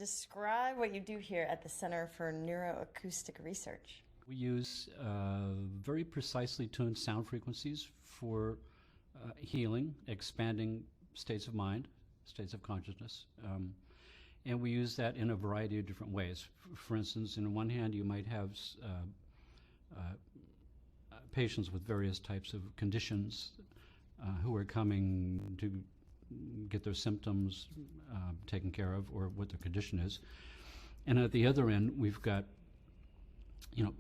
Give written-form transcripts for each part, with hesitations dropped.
Describe what you do here at the Center for Neuroacoustic Research. We use very precisely tuned sound frequencies for healing, expanding states of mind, states of consciousness. And we use that in a variety of different ways. For instance, in one hand, you might have patients with various types of conditions who are coming to get their symptoms taken care of, or what their condition is. And at the other end, we've got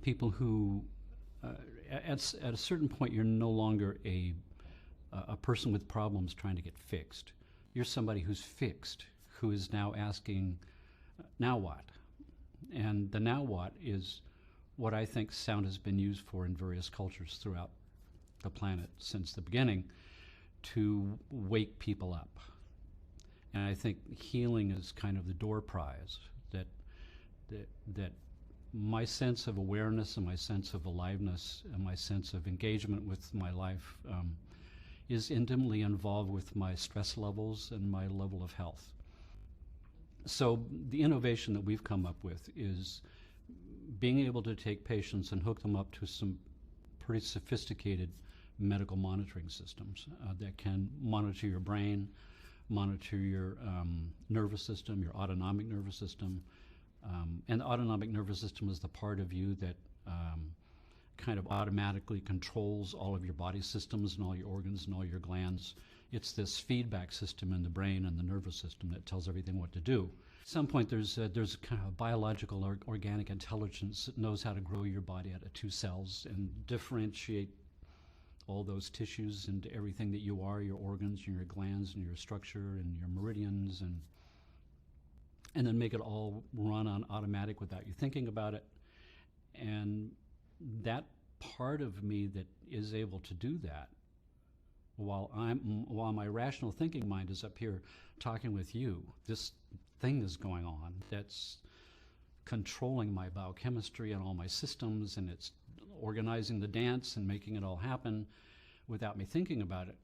people who at a certain point, you're no longer a person with problems trying to get fixed. You're somebody who's fixed, who is now asking, now what? And the now what is what I think sound has been used for in various cultures throughout the planet since the beginning, to wake people up. And I think healing is kind of the door prize, that my sense of awareness and my sense of aliveness and my sense of engagement with my life is intimately involved with my stress levels and my level of health. So the innovation that we've come up with is being able to take patients and hook them up to some pretty sophisticated medical monitoring systems that can monitor your brain, monitor your nervous system, your autonomic nervous system. And the autonomic nervous system is the part of you that kind of automatically controls all of your body systems and all your organs and all your glands. It's this feedback system in the brain and the nervous system that tells everything what to do. At some point, there's kind of a biological or organic intelligence that knows how to grow your body out of two cells and differentiate all those tissues into everything that you are, your organs and your glands and your structure and your meridians, and then make it all run on automatic without you thinking about it. And that part of me that is able to do that, while my rational thinking mind is up here talking with you, this thing is going on that's controlling my biochemistry and all my systems, and it's organizing the dance and making it all happen without me thinking about it.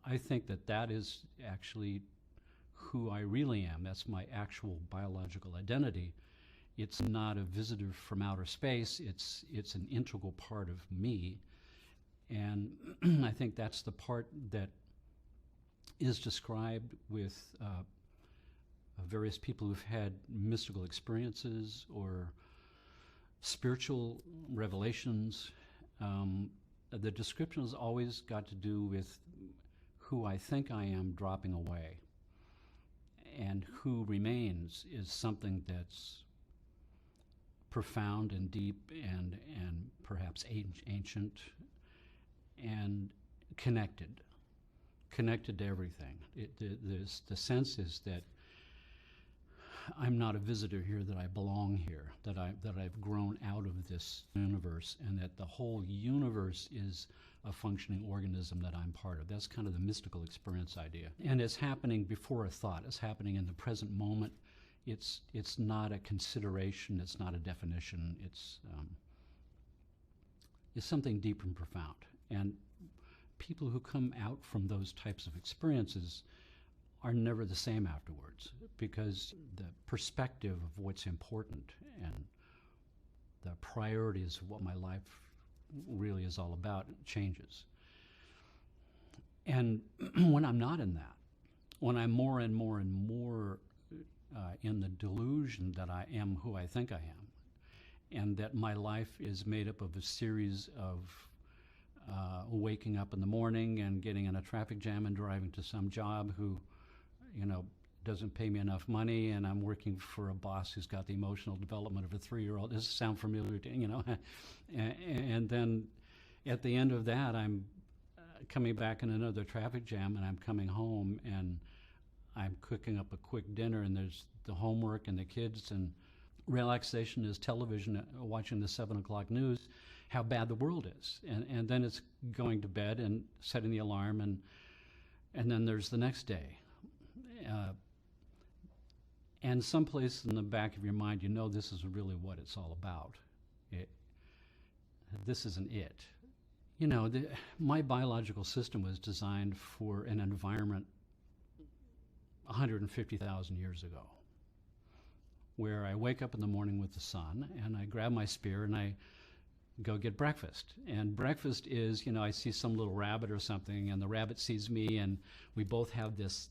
I think that is actually who I really am. That's my actual biological identity. It's not a visitor from outer space. It's an integral part of me. And I think that's the part that is described with various people who've had mystical experiences or spiritual revelations. The description has always got to do with who I think I am dropping away, and who remains is something that's profound and deep and perhaps ancient and connected to everything. The sense is that I'm not a visitor here, that I belong here, that I've grown out of this universe, and that the whole universe is a functioning organism that I'm part of. That's kind of the mystical experience idea. And it's happening before a thought. It's happening in the present moment. It's not a consideration. It's not a definition. It's something deep and profound. And people who come out from those types of experiences are never the same afterwards, because the perspective of what's important and the priorities of what my life really is all about changes. And when I'm not in that, when I'm more and more and more in the delusion that I am who I think I am, and that my life is made up of a series of waking up in the morning and getting in a traffic jam and driving to some job who doesn't pay me enough money, and I'm working for a boss who's got the emotional development of a 3-year-old. Does it sound familiar to you? And then at the end of that, I'm coming back in another traffic jam, and I'm coming home, and I'm cooking up a quick dinner, and there's the homework and the kids, and relaxation is television, watching the 7 o'clock news, how bad the world is. And then it's going to bed and setting the alarm, and then there's the next day. And someplace in the back of your mind, this is really what it's all about. This isn't it. My biological system was designed for an environment 150,000 years ago. where I wake up in the morning with the sun and I grab my spear and I go get breakfast. And breakfast is, I see some little rabbit or something and the rabbit sees me and we both have this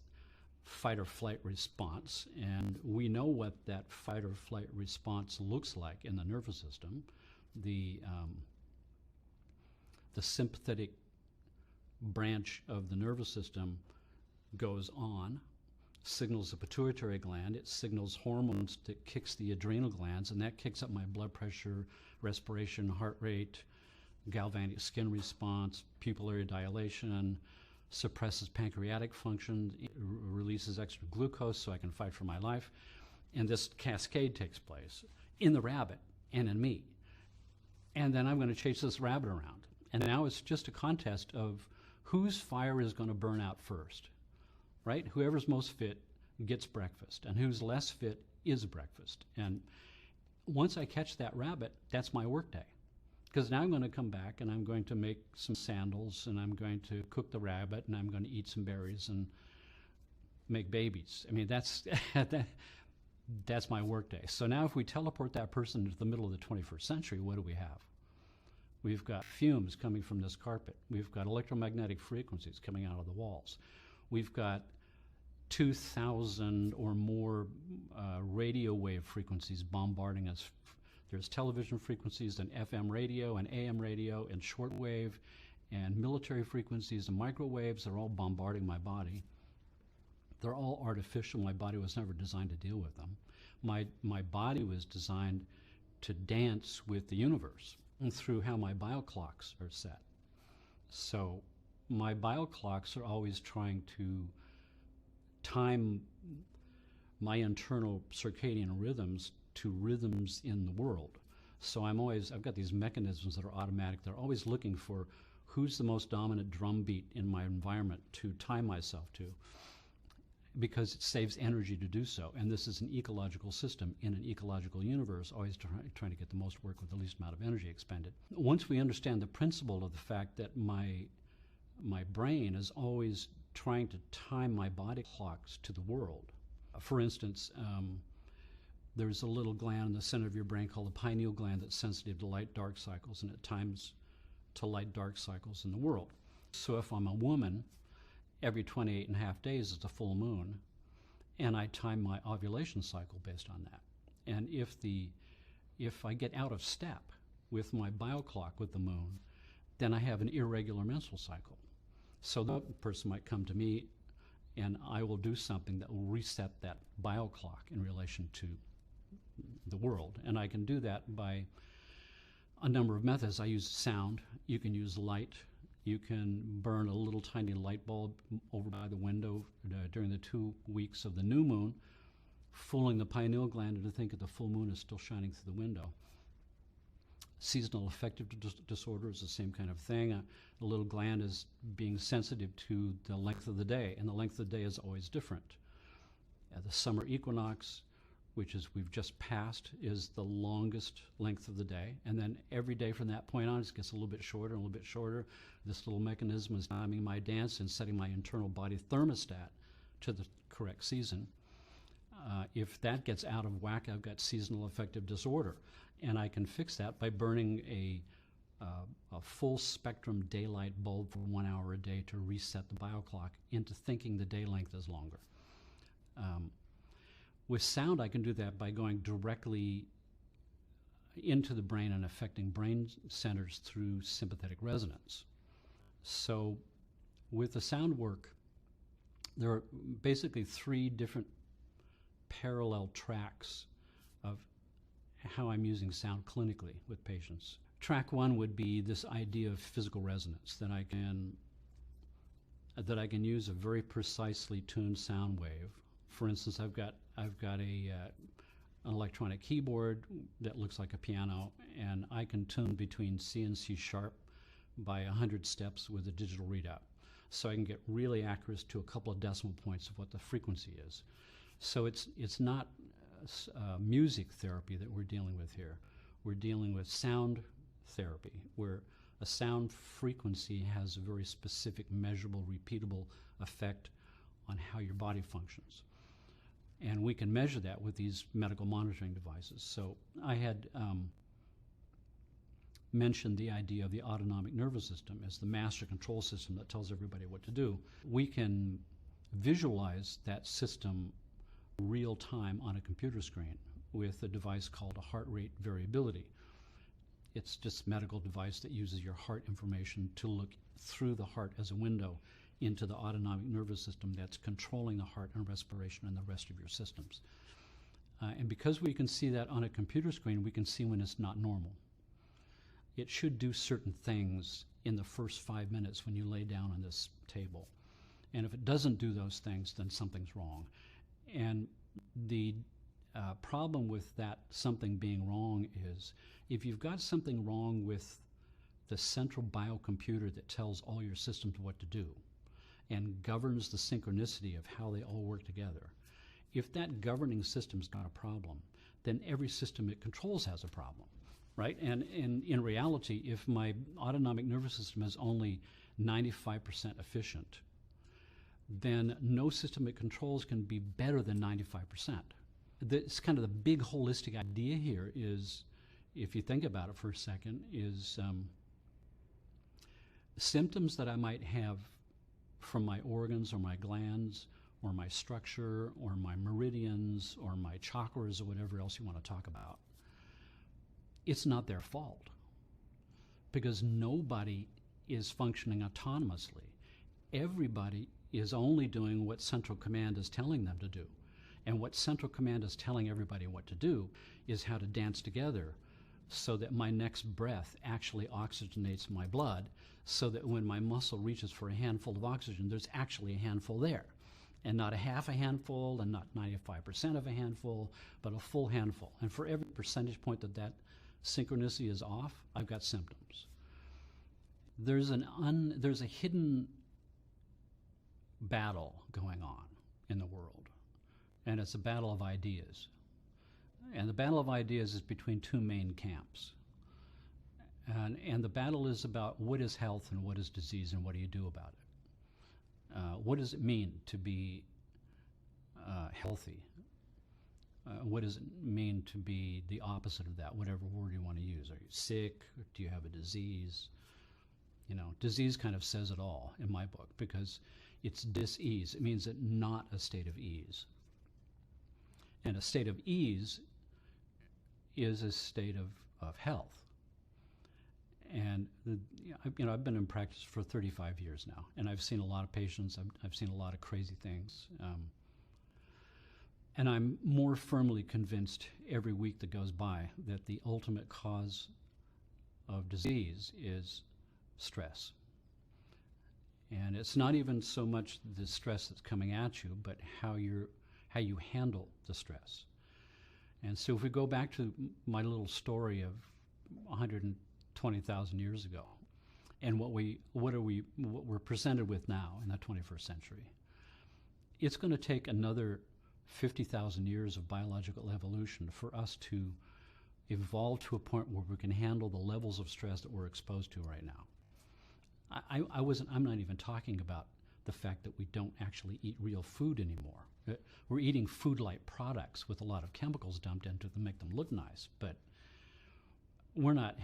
fight or flight response. And we know what that fight or flight response looks like in the nervous system. The sympathetic branch of the nervous system goes on, signals the pituitary gland, it signals hormones that kicks the adrenal glands, and that kicks up my blood pressure, respiration, heart rate, galvanic skin response, pupillary dilation, suppresses pancreatic function, releases extra glucose so I can fight for my life. And this cascade takes place in the rabbit and in me. And then I'm going to chase this rabbit around. And now it's just a contest of whose fire is going to burn out first, right? Whoever's most fit gets breakfast, and who's less fit is breakfast. And once I catch that rabbit, that's my work day. Because now I'm going to come back and I'm going to make some sandals and I'm going to cook the rabbit and I'm going to eat some berries and make babies. I mean, that's my work day. So now if we teleport that person into the middle of the 21st century, what do we have? We've got fumes coming from this carpet. We've got electromagnetic frequencies coming out of the walls. We've got 2,000 or more radio wave frequencies bombarding us. There's television frequencies and FM radio and AM radio and shortwave and military frequencies and microwaves. They're all bombarding my body. They're all artificial. My body was never designed to deal with them. My body was designed to dance with the universe through how my bioclocks are set. So my bioclocks are always trying to time my internal circadian rhythms to rhythms in the world. So I've got these mechanisms that are automatic. They're always looking for who's the most dominant drum beat in my environment to time myself to, because it saves energy to do so. And this is an ecological system in an ecological universe, always trying to get the most work with the least amount of energy expended. Once we understand the principle of the fact that my brain is always trying to time my body clocks to the world. For instance, there's a little gland in the center of your brain called the pineal gland that's sensitive to light-dark cycles, and it times to light-dark cycles in the world. So if I'm a woman, every 28 and a half days is a full moon, and I time my ovulation cycle based on that. And if I get out of step with my bioclock with the moon, then I have an irregular menstrual cycle. So the person might come to me and I will do something that will reset that bioclock in relation to the world. And I can do that by a number of methods. I use sound. You can use light. You can burn a little tiny light bulb over by the window during the 2 weeks of the new moon, fooling the pineal gland into thinking the full moon is still shining through the window. Seasonal affective disorder is the same kind of thing. The little gland is being sensitive to the length of the day, and the length of the day is always different. The summer equinox, which is we've just passed, is the longest length of the day, and then every day from that point on it gets a little bit shorter and a little bit shorter. This little mechanism is timing my dance and setting my internal body thermostat to the correct season. If that gets out of whack, I've got seasonal affective disorder, and I can fix that by burning a full spectrum daylight bulb for 1 hour a day to reset the bioclock into thinking the day length is longer. With sound, I can do that by going directly into the brain and affecting brain centers through sympathetic resonance. So with the sound work, there are basically 3 different parallel tracks of how I'm using sound clinically with patients. Track 1 would be this idea of physical resonance, that I can use a very precisely tuned sound wave. For instance, I've got an electronic keyboard that looks like a piano, and I can tune between C and C sharp by 100 steps with a digital readout. So I can get really accurate to a couple of decimal points of what the frequency is. So it's not music therapy that we're dealing with here. We're dealing with sound therapy, where a sound frequency has a very specific, measurable, repeatable effect on how your body functions. And we can measure that with these medical monitoring devices. So I had mentioned the idea of the autonomic nervous system as the master control system that tells everybody what to do. We can visualize that system real time on a computer screen with a device called a heart rate variability. It's just a medical device that uses your heart information to look through the heart as a window into the autonomic nervous system that's controlling the heart and respiration and the rest of your systems. And because we can see that on a computer screen, we can see when it's not normal. It should do certain things in the first 5 minutes when you lay down on this table. And if it doesn't do those things, then something's wrong. And the problem with that something being wrong is if you've got something wrong with the central biocomputer that tells all your systems what to do and governs the synchronicity of how they all work together, if that governing system's got a problem, then every system it controls has a problem, right? And in reality, if my autonomic nervous system is only 95% efficient, then no system it controls can be better than 95%. It's kind of the big holistic idea here is, if you think about it for a second, is symptoms that I might have from my organs or my glands or my structure or my meridians or my chakras or whatever else you want to talk about. It's not their fault because nobody is functioning autonomously. Everybody is only doing what Central Command is telling them to do. And what Central Command is telling everybody what to do is how to dance together so that my next breath actually oxygenates my blood so that when my muscle reaches for a handful of oxygen, there's actually a handful there. And not a half a handful and not 95% of a handful, but a full handful. And for every percentage point that synchronicity is off, I've got symptoms. There's a hidden battle going on in the world, and it's a battle of ideas. And the battle of ideas is between two main camps. And the battle is about what is health and what is disease and what do you do about it. What does it mean to be healthy? What does it mean to be the opposite of that, whatever word you want to use? Are you sick? Do you have a disease? You know, disease kind of says it all in my book because it's dis-ease. It means that not a state of ease. And a state of ease is a state of health. And I've been in practice for 35 years now, and I've seen a lot of patients. I've seen a lot of crazy things, and I'm more firmly convinced every week that goes by that the ultimate cause of disease is stress. And it's not even so much the stress that's coming at you, but how you handle the stress. And so if we go back to my little story of 120,000 years ago, and what we're presented with now in the 21st century, it's going to take another 50,000 years of biological evolution for us to evolve to a point where we can handle the levels of stress that we're exposed to right now. I'm not even talking about the fact that we don't actually eat real food anymore. We're eating food-like products with a lot of chemicals dumped into them to make them look nice, but we're not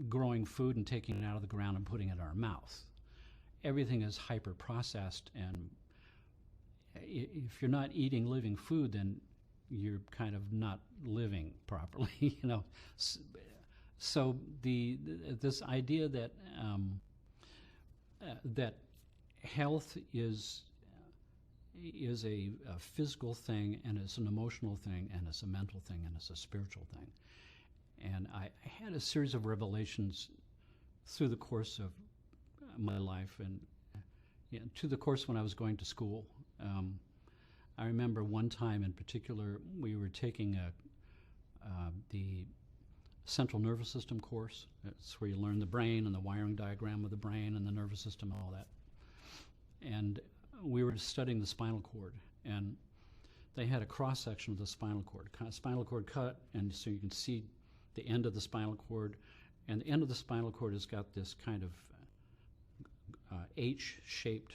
growing food and taking it out of the ground and putting it in our mouth. Everything is hyper-processed, and if you're not eating living food, then you're kind of not living properly, you know. So this idea that that health is a physical thing, and it's an emotional thing, and it's a mental thing, and it's a spiritual thing. And I had a series of revelations through the course of my life, and to the course when I was going to school. I remember one time in particular, we were taking the central nervous system course. It's where you learn the brain and the wiring diagram of the brain and the nervous system and all that. And we were studying the spinal cord, and they had a cross-section of the spinal cord cut, and so you can see the end of the spinal cord, and the end of the spinal cord has got this kind of H-shaped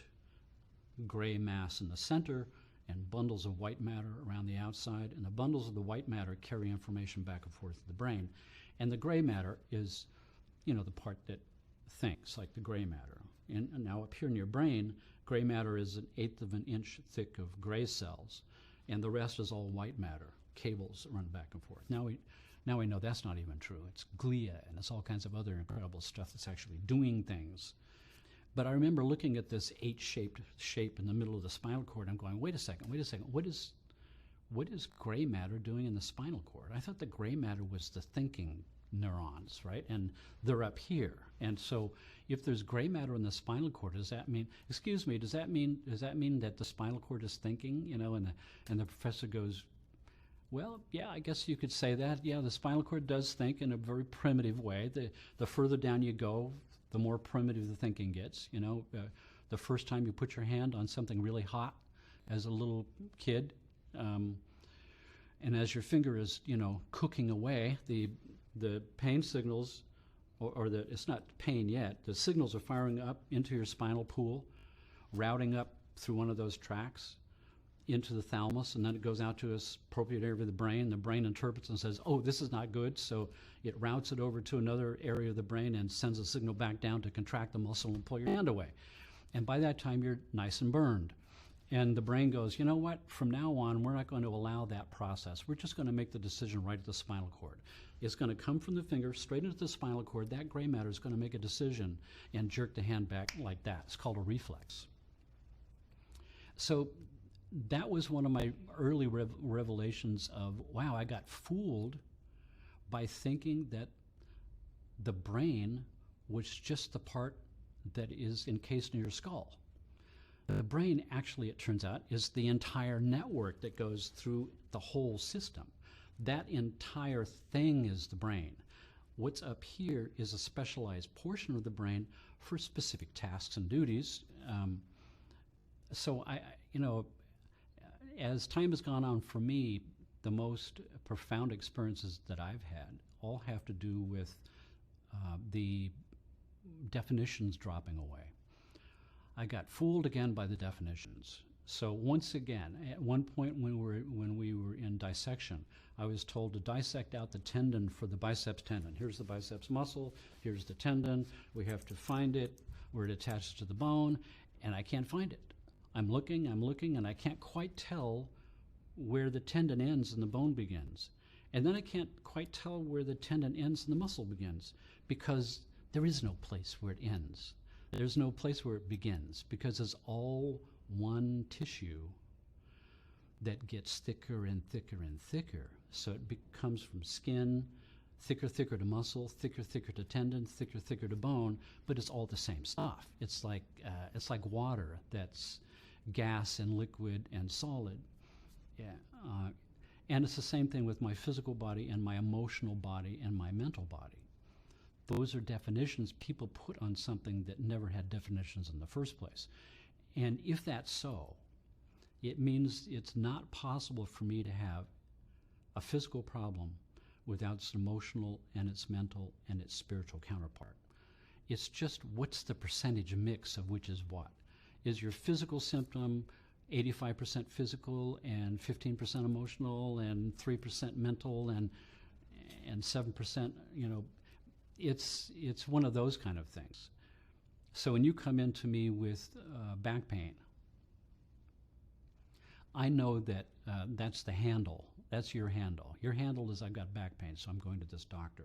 gray mass in the center, and bundles of white matter around the outside, and the bundles of the white matter carry information back and forth to the brain. And the gray matter is, the part that thinks, like the gray matter. And now up here in your brain, gray matter is 1/8 of an inch thick of gray cells, and the rest is all white matter. Cables run back and forth. Now we know that's not even true. It's glia, and it's all kinds of other incredible stuff that's actually doing things. But I remember looking at this H-shaped shape in the middle of the spinal cord. I'm going, wait a second. What is gray matter doing in the spinal cord? I thought the gray matter was the thinking neurons, right? And they're up here. And so if there's gray matter in the spinal cord, does that mean that the spinal cord is thinking? And the professor goes, well, yeah, I guess you could say that. Yeah, the spinal cord does think in a very primitive way. The further down you go, the more primitive the thinking gets. The first time you put your hand on something really hot as a little kid, and as your finger is, cooking away, the pain signals, it's not pain yet, the signals are firing up into your spinal pool, routing up through one of those tracks into the thalamus, and then it goes out to its appropriate area of the brain. The brain interprets and says, oh, this is not good, so it routes it over to another area of the brain and sends a signal back down to contract the muscle and pull your hand away. And by that time, you're nice and burned. And the brain goes, you know what, from now on, we're not going to allow that process. We're just going to make the decision right at the spinal cord. It's going to come from the finger straight into the spinal cord. That gray matter is going to make a decision and jerk the hand back like that. It's called a reflex. So that was one of my early revelations of, wow, I got fooled by thinking that the brain was just the part that is encased in your skull. The brain, actually, it turns out, is the entire network that goes through the whole system. That entire thing is the brain. What's up here is a specialized portion of the brain for specific tasks and duties. So as time has gone on for me, the most profound experiences that I've had all have to do with the definitions dropping away. I got fooled again by the definitions. So once again, at one point when we were in dissection, I was told to dissect out the tendon for the biceps tendon. Here's the biceps muscle, here's the tendon, we have to find it, where it attaches to the bone, and I can't find it. I'm looking, and I can't quite tell where the tendon ends and the bone begins. And then I can't quite tell where the tendon ends and the muscle begins, because there is no place where it ends. There's no place where it begins, because it's all one tissue that gets thicker and thicker and thicker. So it comes from skin, thicker to muscle, thicker to tendon, thicker to bone, but it's all the same stuff. It's like water that's gas and liquid and solid. Yeah. And it's the same thing with my physical body and my emotional body and my mental body. Those are definitions people put on something that never had definitions in the first place. And if that's so, it means it's not possible for me to have a physical problem without its emotional and its mental and its spiritual counterpart. It's just what's the percentage mix of which is what. Is your physical symptom 85% physical and 15% emotional and 3% mental and 7%, it's one of those kind of things. So when you come into me with back pain, I know that that's the handle. That's your handle. Your handle is I've got back pain, so I'm going to this doctor.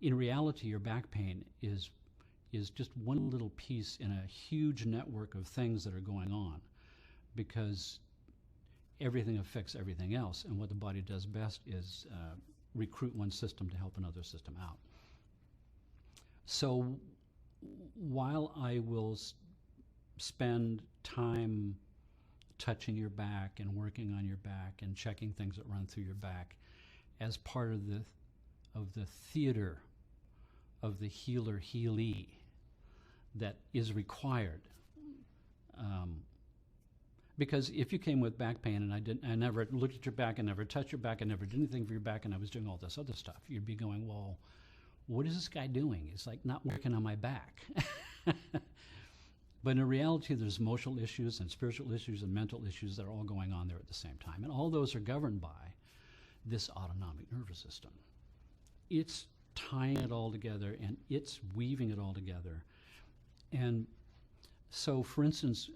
In reality, your back pain is just one little piece in a huge network of things that are going on, because everything affects everything else, and what the body does best is recruit one system to help another system out. So while I will spend time touching your back and working on your back and checking things that run through your back as part of the theater of the healer-healee that is required, because if you came with back pain and I never looked at your back, I never touched your back, I never did anything for your back, and I was doing all this other stuff, you'd be going, well, what is this guy doing? It's like not working on my back. But in reality, there's emotional issues and spiritual issues and mental issues that are all going on there at the same time. And all those are governed by this autonomic nervous system. It's tying it all together, and it's weaving it all together. And so, for instance,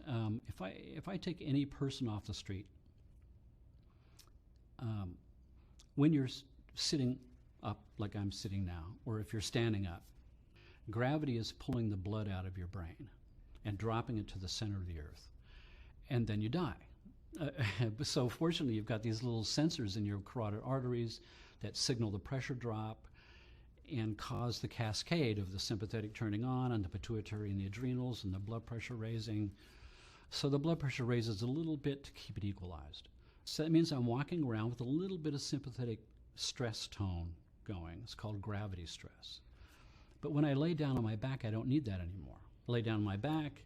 if I take any person off the street, when you're sitting up like I'm sitting now, or if you're standing up, gravity is pulling the blood out of your brain and dropping it to the center of the earth, and then you die. So fortunately, you've got these little sensors in your carotid arteries that signal the pressure drop and cause the cascade of the sympathetic turning on and the pituitary and the adrenals and the blood pressure raising. So the blood pressure raises a little bit to keep it equalized. So that means I'm walking around with a little bit of sympathetic stress tone going. It's called gravity stress. But when I lay down on my back, I don't need that anymore. I lay down on my back,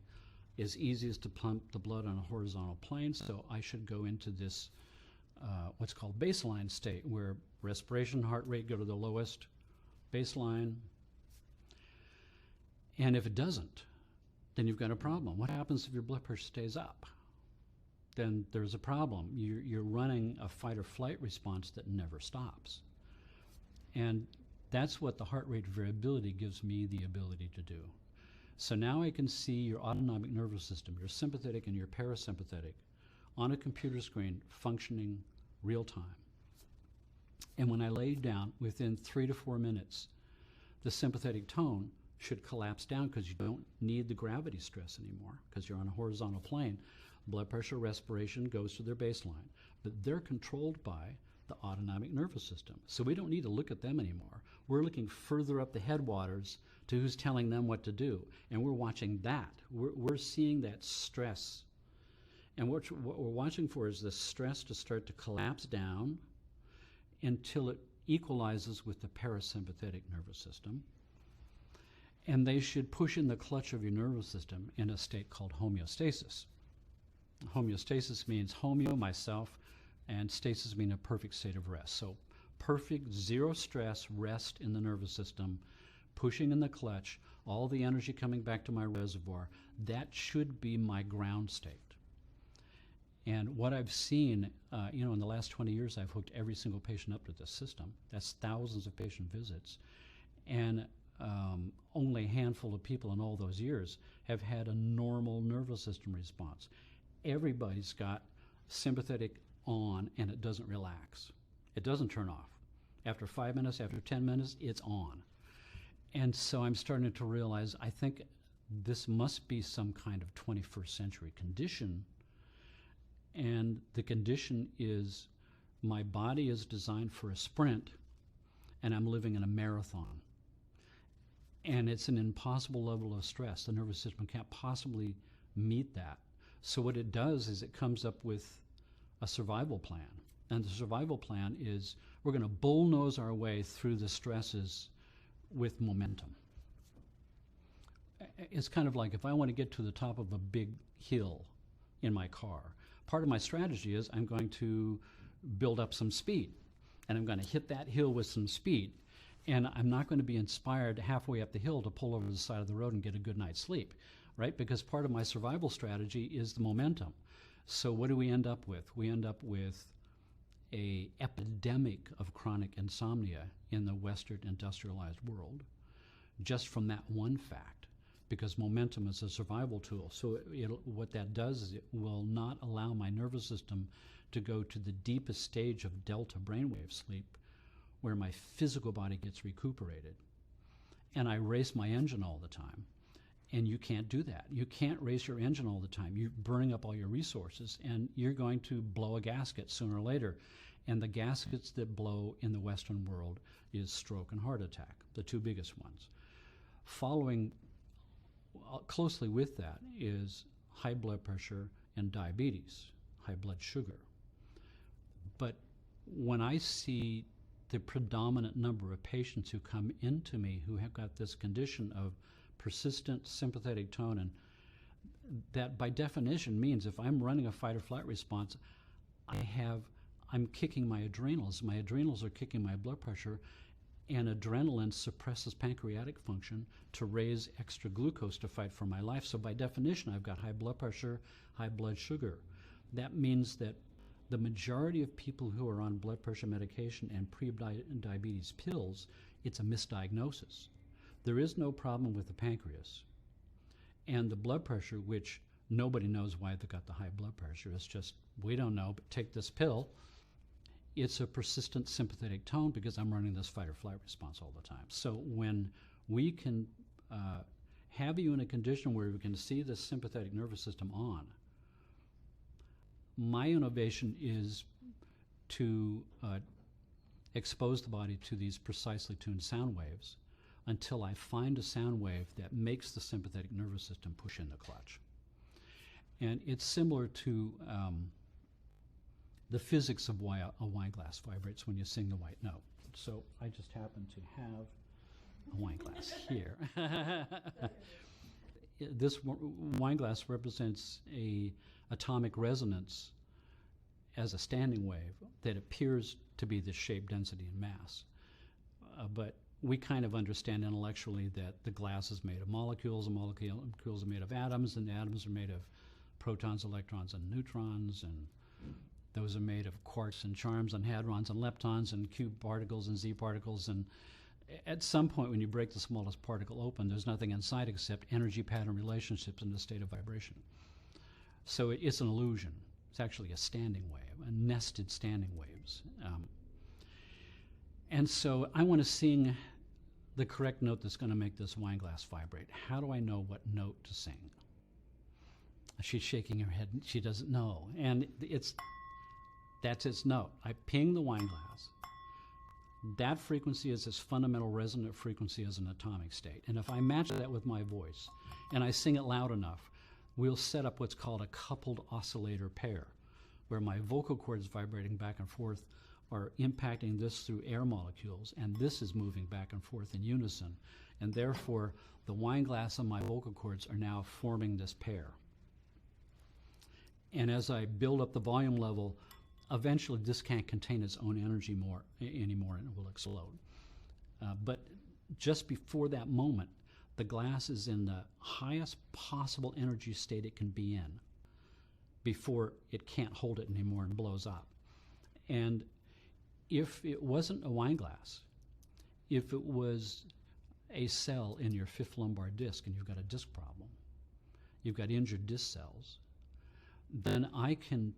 it's easiest to pump the blood on a horizontal plane, so I should go into this what's called baseline state, where respiration, heart rate go to the lowest baseline. And if it doesn't, then you've got a problem. What happens if your blood pressure stays up? Then there's a problem. You're running a fight or flight response that never stops. And that's what the heart rate variability gives me the ability to do. So now I can see your autonomic nervous system, your sympathetic and your parasympathetic, on a computer screen functioning real time. And when I lay down, within 3 to 4 minutes, the sympathetic tone should collapse down because you don't need the gravity stress anymore because you're on a horizontal plane. Blood pressure, respiration goes to their baseline, but they're controlled by the autonomic nervous system. So we don't need to look at them anymore. We're looking further up the headwaters to who's telling them what to do, and we're watching that. We're seeing that stress, and what we're watching for is the stress to start to collapse down until it equalizes with the parasympathetic nervous system, and they should push in the clutch of your nervous system in a state called homeostasis. Homeostasis means homeo, myself, and stasis means a perfect state of rest. So perfect, zero stress, rest in the nervous system, pushing in the clutch, all the energy coming back to my reservoir. That should be my ground state. And what I've seen, in the last 20 years, I've hooked every single patient up to this system. That's thousands of patient visits. And only a handful of people in all those years have had a normal nervous system response. Everybody's got sympathetic on, and it doesn't relax. It doesn't turn off. After 5 minutes, after 10 minutes, it's on. And so I'm starting to realize, I think this must be some kind of 21st century condition. And the condition is my body is designed for a sprint, and I'm living in a marathon. And it's an impossible level of stress. The nervous system can't possibly meet that. So what it does is it comes up with a survival plan. And the survival plan is we're going to bullnose our way through the stresses with momentum. It's kind of like if I want to get to the top of a big hill in my car, part of my strategy is I'm going to build up some speed, and I'm going to hit that hill with some speed, and I'm not going to be inspired halfway up the hill to pull over to the side of the road and get a good night's sleep, right? Because part of my survival strategy is the momentum. So what do we end up with? We end up with an epidemic of chronic insomnia in the Western industrialized world, just from that one fact, because momentum is a survival tool. So what that does is it will not allow my nervous system to go to the deepest stage of delta brainwave sleep, where my physical body gets recuperated. And I race my engine all the time. And you can't do that. You can't race your engine all the time. You're burning up all your resources, and you're going to blow a gasket sooner or later. And the gaskets that blow in the Western world is stroke and heart attack, the two biggest ones. Following closely with that is high blood pressure and diabetes, high blood sugar. But when I see the predominant number of patients who come into me who have got this condition of persistent sympathetic tone, and that by definition means if I'm running a fight or flight response, I'm kicking my adrenals. My adrenals are kicking my blood pressure, And adrenaline suppresses pancreatic function to raise extra glucose to fight for my life. So by definition, I've got high blood pressure, high blood sugar. That means that the majority of people who are on blood pressure medication and pre-diabetes pills, it's a misdiagnosis. There is no problem with the pancreas. And the blood pressure, which nobody knows why they got the high blood pressure, it's just, we don't know, but take this pill. It's a persistent sympathetic tone because I'm running this fight or flight response all the time. So when we can have you in a condition where we can see the sympathetic nervous system on, my innovation is to expose the body to these precisely tuned sound waves until I find a sound wave that makes the sympathetic nervous system push in the clutch. And it's similar to the physics of why a wine glass vibrates when you sing the white note. So I just happen to have a wine glass here. This wine glass represents a atomic resonance as a standing wave that appears to be the shape, density, and mass. But we kind of understand intellectually that the glass is made of molecules, and molecules are made of atoms, and the atoms are made of protons, electrons, and neutrons, and those are made of quarks and charms and hadrons and leptons and cube particles and z particles. And at some point when you break the smallest particle open, there's nothing inside except energy pattern relationships in the state of vibration. So it's an illusion. It's actually a standing wave, a nested standing waves. And so I want to sing the correct note that's going to make this wine glass vibrate. How do I know what note to sing? She's shaking her head. She doesn't know. And that's its note. I ping the wine glass. That frequency is as fundamental resonant frequency as an atomic state. And if I match that with my voice and I sing it loud enough, we'll set up what's called a coupled oscillator pair, where my vocal cords vibrating back and forth are impacting this through air molecules, and this is moving back and forth in unison. And therefore, the wine glass and my vocal cords are now forming this pair. And as I build up the volume level, eventually this can't contain its own energy anymore, and it will explode. But just before that moment, the glass is in the highest possible energy state it can be in before it can't hold it anymore and blows up. And if it wasn't a wine glass, if it was a cell in your fifth lumbar disc and you've got a disc problem, you've got injured disc cells, then I can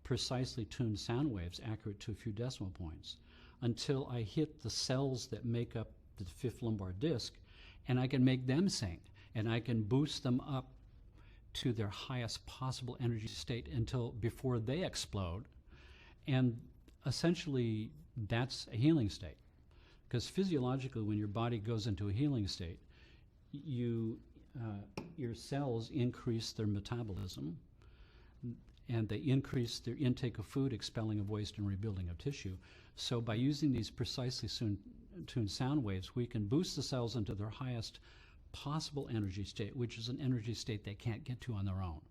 precisely tune sound waves accurate to a few decimal points until I hit the cells that make up the fifth lumbar disc, and I can make them sing, and I can boost them up to their highest possible energy state until before they explode. And essentially that's a healing state, because physiologically when your body goes into a healing state, your cells increase their metabolism, and they increase their intake of food, expelling of waste, and rebuilding of tissue. So by using these precisely tuned sound waves, we can boost the cells into their highest possible energy state, which is an energy state they can't get to on their own.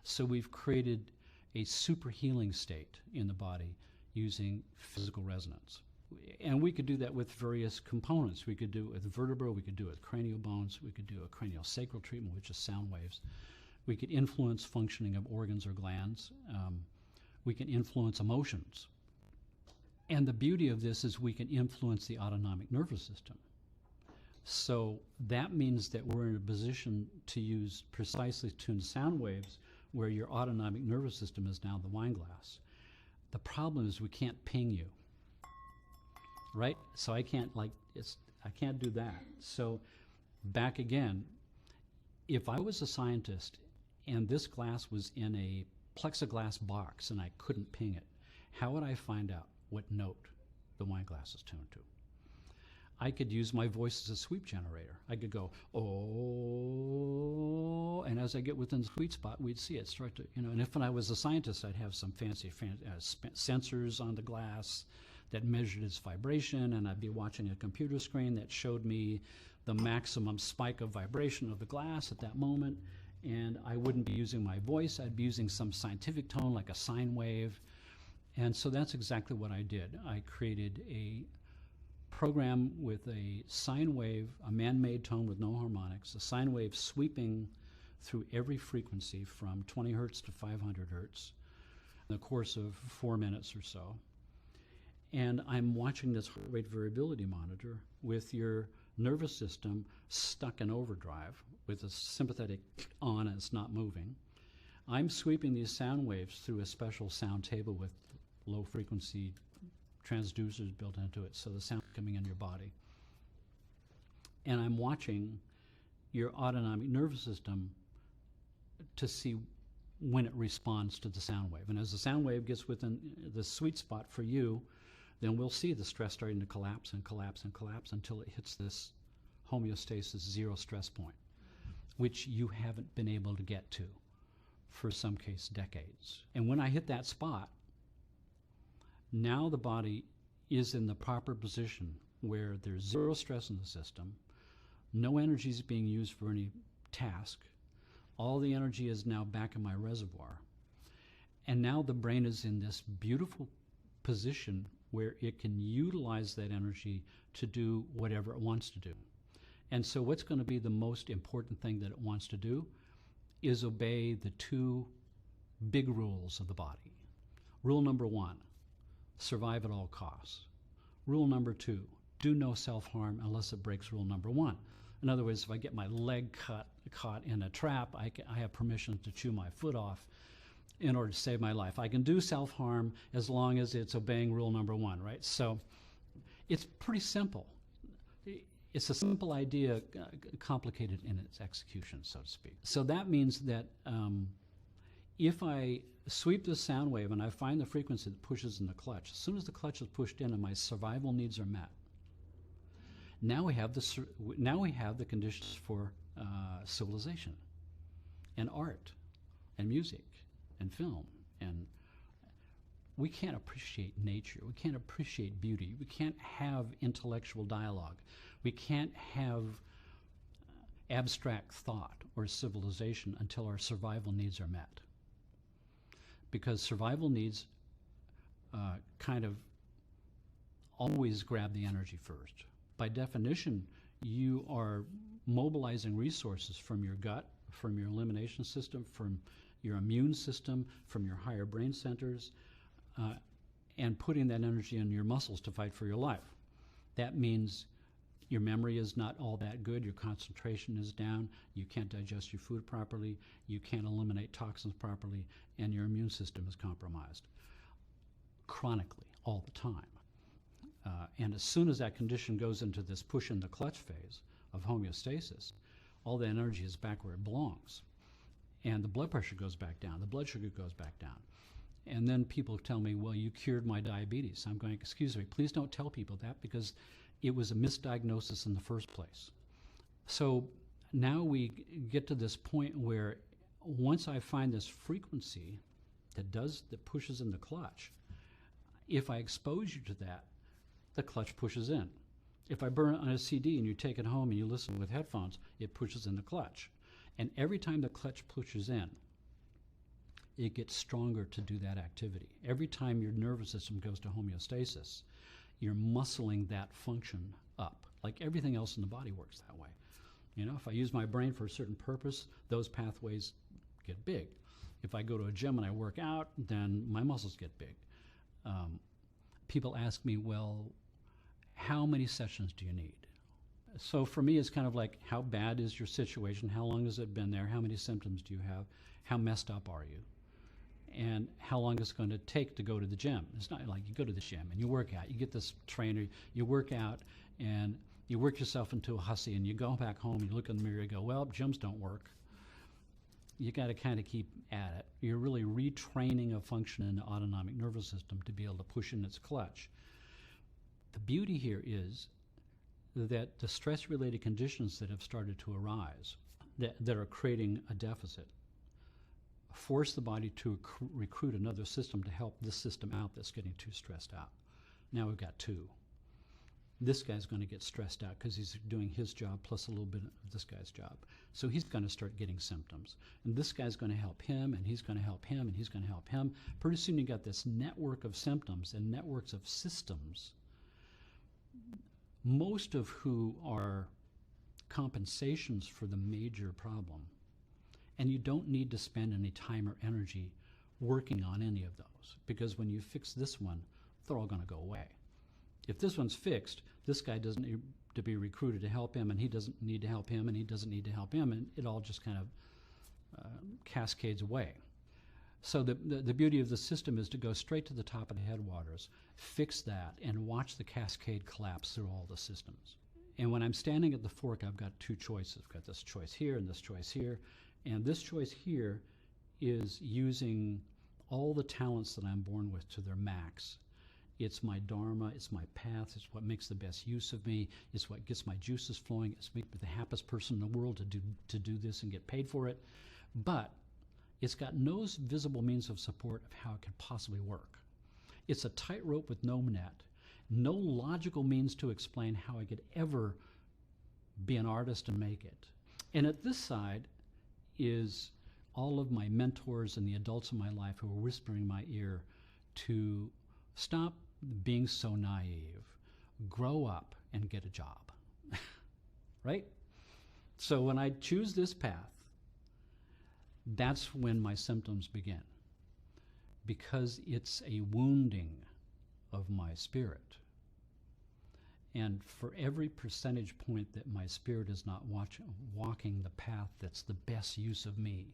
So we've created a super healing state in the body using physical resonance. And we could do that with various components. We could do it with vertebra, we could do it with cranial bones, we could do a craniosacral treatment, which is sound waves. We could influence functioning of organs or glands. We can influence emotions. And the beauty of this is we can influence the autonomic nervous system. So that means that we're in a position to use precisely tuned sound waves where your autonomic nervous system is now the wine glass. The problem is we can't ping you, right? So I can't do that. So back again, if I was a scientist and this glass was in a plexiglass box and I couldn't ping it, how would I find out what note the wine glass is tuned to? I could use my voice as a sweep generator. I could go, oh, and as I get within the sweet spot, we'd see it start to, and if when I was a scientist, I'd have some fancy sensors on the glass that measured its vibration, and I'd be watching a computer screen that showed me the maximum spike of vibration of the glass at that moment, and I wouldn't be using my voice. I'd be using some scientific tone like a sine wave. And so that's exactly what I did. I created a program with a sine wave, a man-made tone with no harmonics, a sine wave sweeping through every frequency from 20 hertz to 500 hertz in the course of 4 minutes or so. And I'm watching this heart rate variability monitor with your nervous system stuck in overdrive with a sympathetic on and it's not moving. I'm sweeping these sound waves through a special sound table with low frequency transducers built into it, so the sound coming in your body. And I'm watching your autonomic nervous system to see when it responds to the sound wave. And as the sound wave gets within the sweet spot for you, then we'll see the stress starting to collapse and collapse and collapse until it hits this homeostasis zero stress point, which you haven't been able to get to for some case decades. And when I hit that spot, now the body is in the proper position where there's zero stress in the system, no energy is being used for any task, all the energy is now back in my reservoir, and now the brain is in this beautiful position where it can utilize that energy to do whatever it wants to do. And so what's going to be the most important thing that it wants to do is obey the two big rules of the body. Rule number one, survive at all costs. Rule number two, do no self-harm unless it breaks rule number one. In other words, if I get my leg caught in a trap, I have permission to chew my foot off in order to save my life. I can do self-harm as long as it's obeying rule number one, right? So it's pretty simple. It's a simple idea, complicated in its execution, so to speak. So that means that if I sweep the sound wave and I find the frequency that pushes in the clutch, as soon as the clutch is pushed in and my survival needs are met, now we have the conditions for civilization and art and music and film. And we can't appreciate nature. We can't appreciate beauty. We can't have intellectual dialogue. We can't have abstract thought or civilization until our survival needs are met. Because survival needs kind of always grab the energy first. By definition, you are mobilizing resources from your gut, from your elimination system, from your immune system, from your higher brain centers, and putting that energy in your muscles to fight for your life. That means your memory is not all that good, your concentration is down, you can't digest your food properly, you can't eliminate toxins properly, and your immune system is compromised chronically, all the time. And as soon as that condition goes into this push in the clutch phase of homeostasis, all the energy is back where it belongs. And the blood pressure goes back down, the blood sugar goes back down. And then people tell me, well, you cured my diabetes. I'm going, excuse me, please don't tell people that, because it was a misdiagnosis in the first place. So now we get to this point where once I find this frequency that pushes in the clutch, if I expose you to that, the clutch pushes in. If I burn it on a CD and you take it home and you listen with headphones, it pushes in the clutch. And every time the clutch pushes in, it gets stronger to do that activity. Every time your nervous system goes to homeostasis, you're muscling that function up. Like everything else in the body works that way. You know, if I use my brain for a certain purpose, those pathways get big. If I go to a gym and I work out, then my muscles get big. People ask me, well, how many sessions do you need? So for me, it's kind of like, how bad is your situation? How long has it been there? How many symptoms do you have? How messed up are you? And how long is it going to take to go to the gym? It's not like you go to the gym and you work out. You get this trainer, you work out, and you work yourself into a hussy, and you go back home, you look in the mirror, you go, well, gyms don't work. You got to kind of keep at it. You're really retraining a function in the autonomic nervous system to be able to push in its clutch. The beauty here is that the stress-related conditions that have started to arise, that are creating a deficit, force the body to recruit another system to help this system out that's getting too stressed out. Now we've got two. This guy's going to get stressed out because he's doing his job plus a little bit of this guy's job. So he's going to start getting symptoms. And this guy's going to help him, and he's going to help him, and he's going to help him. Pretty soon you got this network of symptoms and networks of systems most of who are compensations for the major problem. And you don't need to spend any time or energy working on any of those, because when you fix this one, they're all going to go away. If this one's fixed, this guy doesn't need to be recruited to help him, and he doesn't need to help him, and he doesn't need to help him, and it all just kind of cascades away. So the beauty of the system is to go straight to the top of the headwaters, fix that, and watch the cascade collapse through all the systems. And when I'm standing at the fork, I've got two choices. I've got this choice here and this choice here. And this choice here is using all the talents that I'm born with to their max. It's my dharma, it's my path, it's what makes the best use of me, it's what gets my juices flowing, it's me the happiest person in the world to do this and get paid for it. But it's got no visible means of support of how it can possibly work. It's a tightrope with no net, no logical means to explain how I could ever be an artist and make it. And at this side is all of my mentors and the adults in my life who are whispering in my ear to stop being so naive, grow up and get a job, right? So when I choose this path, that's when my symptoms begin, because it's a wounding of my spirit. And for every percentage point that my spirit is not walking the path that's the best use of me,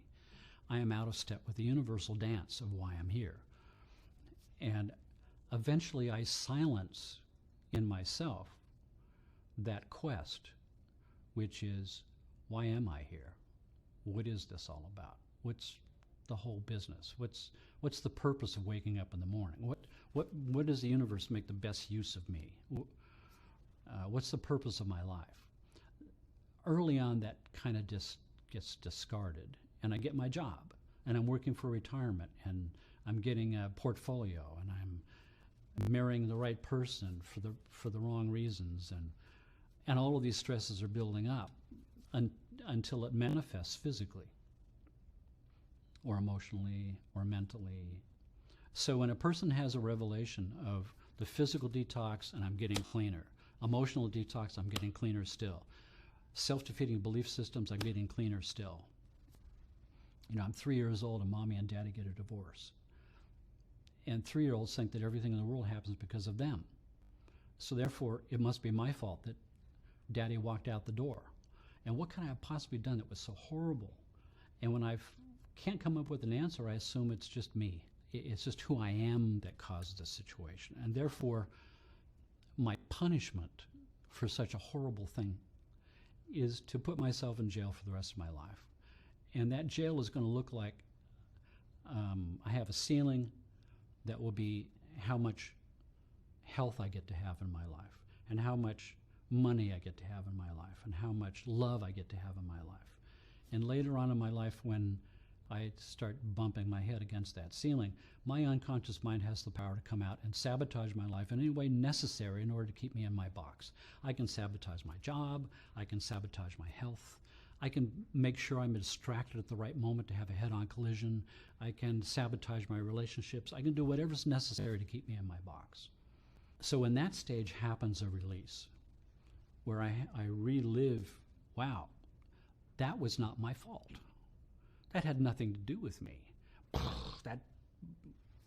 I am out of step with the universal dance of why I'm here. And eventually I silence in myself that quest, which is, why am I here? What is this all about? What's the whole business? What's the purpose of waking up in the morning? What does the universe make the best use of me? What's the purpose of my life? Early on, that kind of just gets discarded, and I get my job, and I'm working for retirement, and I'm getting a portfolio, and I'm marrying the right person for the wrong reasons, and all of these stresses are building up until it manifests physically, or emotionally, or mentally. So when a person has a revelation of the physical detox, and I'm getting cleaner, emotional detox, I'm getting cleaner still, self-defeating belief systems, I'm getting cleaner still. You know, I'm 3 years old and mommy and daddy get a divorce. And 3-year-olds think that everything in the world happens because of them. So therefore, it must be my fault that daddy walked out the door. And what could I have possibly done that was so horrible? And when I can't come up with an answer, I assume it's just me. It's just who I am that caused this situation. And therefore, my punishment for such a horrible thing is to put myself in jail for the rest of my life. And that jail is going to look like I have a ceiling that will be how much health I get to have in my life, and how much money I get to have in my life, and how much love I get to have in my life. And later on in my life, when I start bumping my head against that ceiling, my unconscious mind has the power to come out and sabotage my life in any way necessary in order to keep me in my box. I can sabotage my job, I can sabotage my health, I can make sure I'm distracted at the right moment to have a head-on collision, I can sabotage my relationships, I can do whatever's necessary to keep me in my box. So in that stage happens a release, where I relive, wow, that was not my fault. That had nothing to do with me.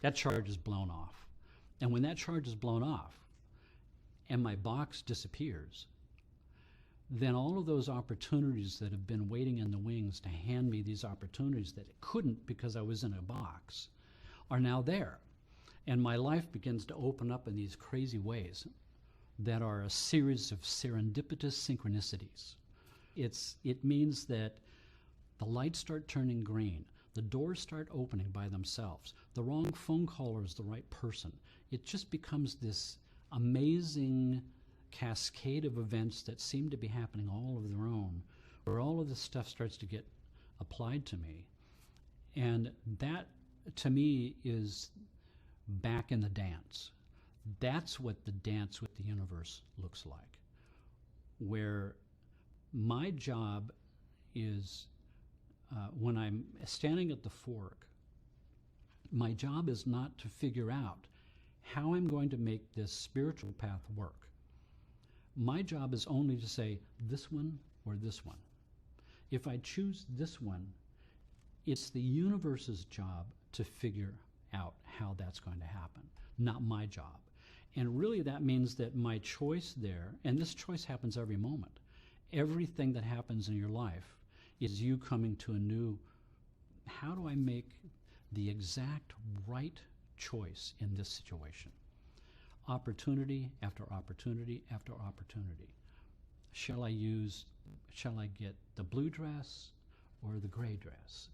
That charge is blown off. And when that charge is blown off and my box disappears, then all of those opportunities that have been waiting in the wings to hand me these opportunities that it couldn't because I was in a box are now there. And my life begins to open up in these crazy ways that are a series of serendipitous synchronicities. It means that the lights start turning green. The doors start opening by themselves. The wrong phone caller is the right person. It just becomes this amazing cascade of events that seem to be happening all of their own, where all of this stuff starts to get applied to me. And that, to me, is back in the dance. That's what the dance with the universe looks like, where my job is, when I'm standing at the fork, my job is not to figure out how I'm going to make this spiritual path work. My job is only to say this one or this one. If I choose this one, it's the universe's job to figure out how that's going to happen, not my job. And really that means that my choice there, and this choice happens every moment, everything that happens in your life is you coming to a new, how do I make the exact right choice in this situation? Opportunity after opportunity after opportunity. Shall I get the blue dress or the gray dress?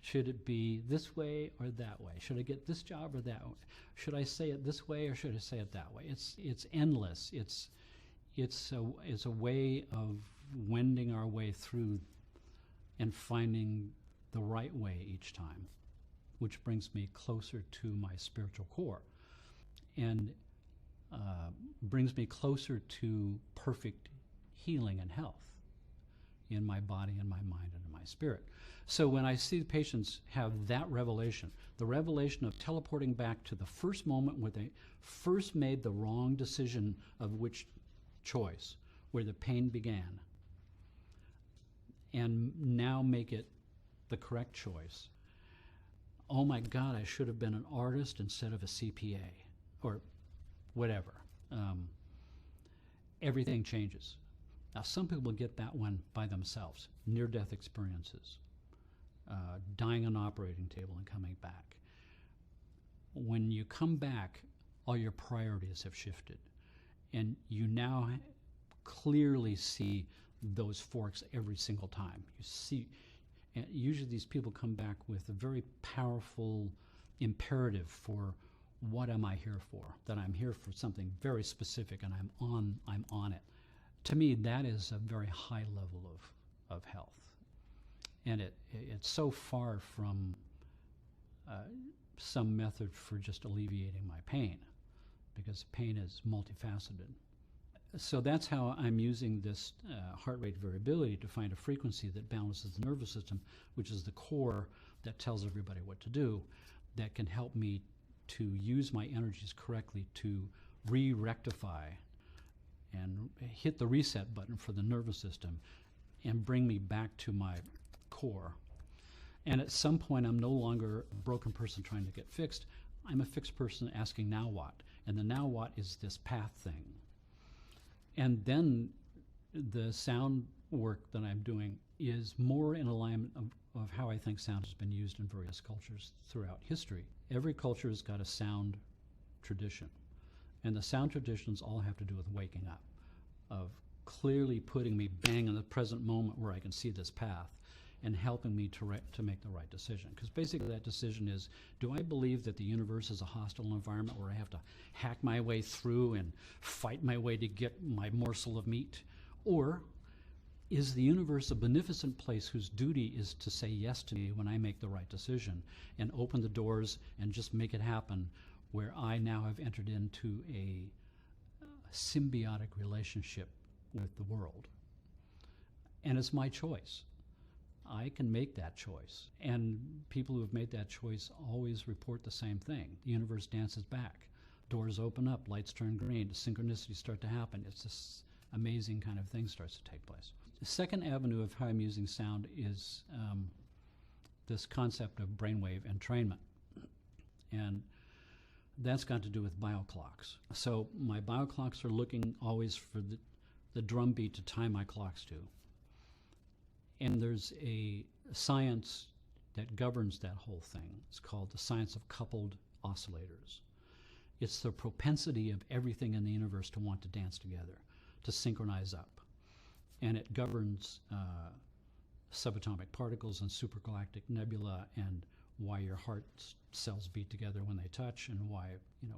Should it be this way or that way? Should I get this job or that way? Should I say it this way or should I say it that way? It's endless. It's a way of wending our way through and finding the right way each time, which brings me closer to my spiritual core and brings me closer to perfect healing and health in my body and my mind and in my spirit. So when I see the patients have that revelation, the revelation of teleporting back to the first moment where they first made the wrong decision of which choice, where the pain began, and now make it the correct choice. Oh my God, I should have been an artist instead of a CPA, or whatever. Everything changes. Now, some people get that one by themselves, near-death experiences, dying on an operating table and coming back. When you come back, all your priorities have shifted, and you now clearly see those forks every single time. You see, and usually these people come back with a very powerful imperative for what am I here for, that I'm here for something very specific and I'm on it. To me, that is a very high level of health. And it's so far from some method for just alleviating my pain, because pain is multifaceted. So that's how I'm using this heart rate variability to find a frequency that balances the nervous system, which is the core that tells everybody what to do, that can help me to use my energies correctly to re-rectify and hit the reset button for the nervous system and bring me back to my core. And at some point, I'm no longer a broken person trying to get fixed. I'm a fixed person asking now what? And the now what is this path thing. And then the sound work that I'm doing is more in alignment of how I think sound has been used in various cultures throughout history. Every culture has got a sound tradition. And the sound traditions all have to do with waking up, of clearly putting me bang in the present moment where I can see this path and helping me to make the right decision. Because basically that decision is, do I believe that the universe is a hostile environment where I have to hack my way through and fight my way to get my morsel of meat? Or is the universe a beneficent place whose duty is to say yes to me when I make the right decision and open the doors and just make it happen, where I now have entered into a symbiotic relationship with the world? And it's my choice. I can make that choice. And people who have made that choice always report the same thing. The universe dances back. Doors open up, lights turn green, synchronicities start to happen. It's this amazing kind of thing starts to take place. The second avenue of how I'm using sound is this concept of brainwave entrainment. And that's got to do with bioclocks. So my bioclocks are looking always for the drum beat to time my clocks to. And there's a science that governs that whole thing. It's called the science of coupled oscillators. It's the propensity of everything in the universe to want to dance together, to synchronize up. And it governs subatomic particles and supergalactic nebula, and why your heart cells beat together when they touch, and why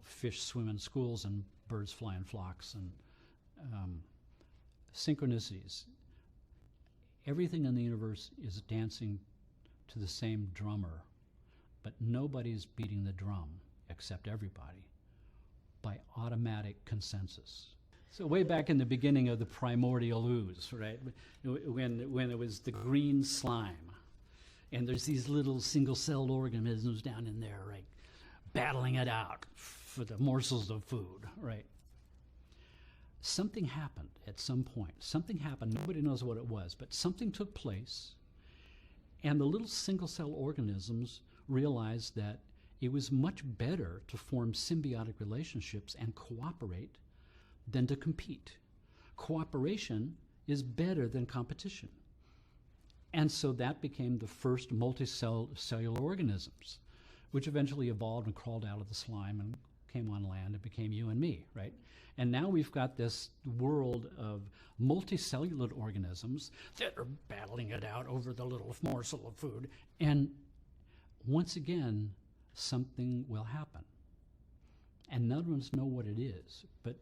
fish swim in schools and birds fly in flocks, and synchronicities. Everything in the universe is dancing to the same drummer, but nobody's beating the drum except everybody by automatic consensus. So way back in the beginning of the primordial ooze, right, when it was the green slime, and there's these little single-celled organisms down in there, right, battling it out for the morsels of food, right? something happened at some point. Something happened. Nobody knows what it was, but something took place. And the little single-cell organisms realized that it was much better to form symbiotic relationships and cooperate than to compete. Cooperation is better than competition. And so that became the first multicellular organisms, which eventually evolved and crawled out of the slime and came on land and became you and me, right? And now we've got this world of multicellular organisms that are battling it out over the little morsel of food. And once again, something will happen. And none of us know what it is, but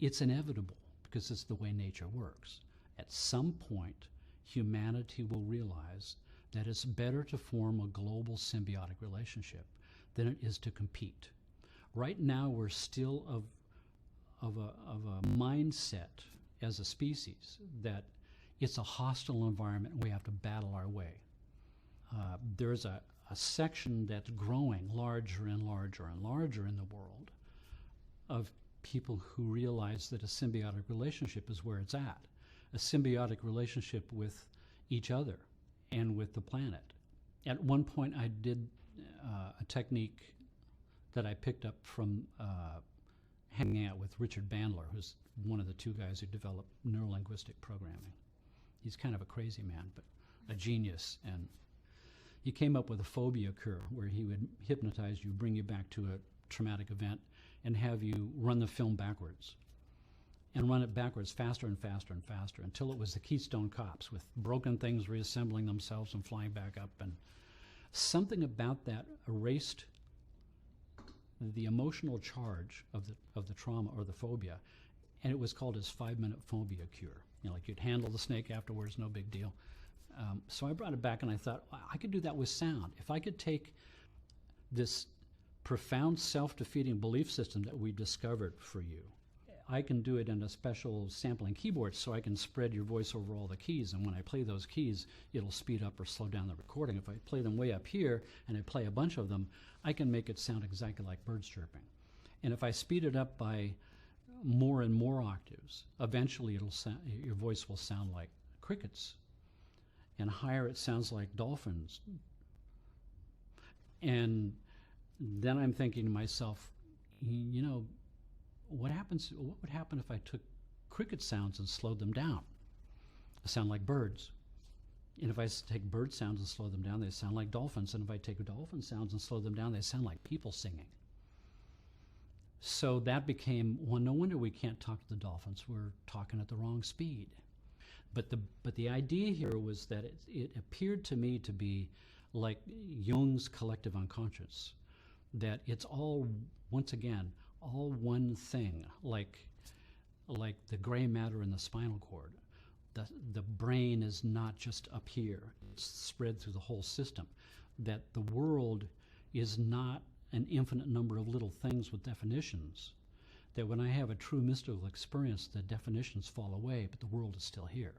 it's inevitable because it's the way nature works. At some point, humanity will realize that it's better to form a global symbiotic relationship than it is to compete. Right now, we're still of a mindset as a species that it's a hostile environment and we have to battle our way. There's a section that's growing larger and larger and larger in the world of people who realize that a symbiotic relationship is where it's at, a symbiotic relationship with each other and with the planet. At one point, I did a technique that I picked up from hanging out with Richard Bandler, who's one of the two guys who developed neurolinguistic programming. He's kind of a crazy man, but a genius. And he came up with a phobia cure where he would hypnotize you, bring you back to a traumatic event, and have you run the film backwards. And run it backwards faster and faster and faster until it was the Keystone Cops with broken things reassembling themselves and flying back up. And something about that erased the emotional charge of the trauma or the phobia, and it was called his 5-minute phobia cure. You know, like you'd handle the snake afterwards, no big deal. So I brought it back and I thought, I could do that with sound. If I could take this profound self-defeating belief system that we discovered for you, I can do it in a special sampling keyboard so I can spread your voice over all the keys, and when I play those keys, it'll speed up or slow down the recording. If I play them way up here and I play a bunch of them, I can make it sound exactly like birds chirping. And if I speed it up by more and more octaves, eventually your voice will sound like crickets. And higher it sounds like dolphins. And then I'm thinking to myself, you know, what would happen if I took cricket sounds and slowed them down? They sound like birds. And if I take bird sounds and slow them down, they sound like dolphins. And if I take dolphin sounds and slow them down, they sound like people singing. So that became, well, no wonder we can't talk to the dolphins. We're talking at the wrong speed. But the idea here was that it appeared to me to be like Jung's collective unconscious, that it's all, once again, all one thing, like the gray matter in the spinal cord. The brain is not just up here, it's spread through the whole system. That the world is not an infinite number of little things with definitions. That when I have a true mystical experience, the definitions fall away, but the world is still here.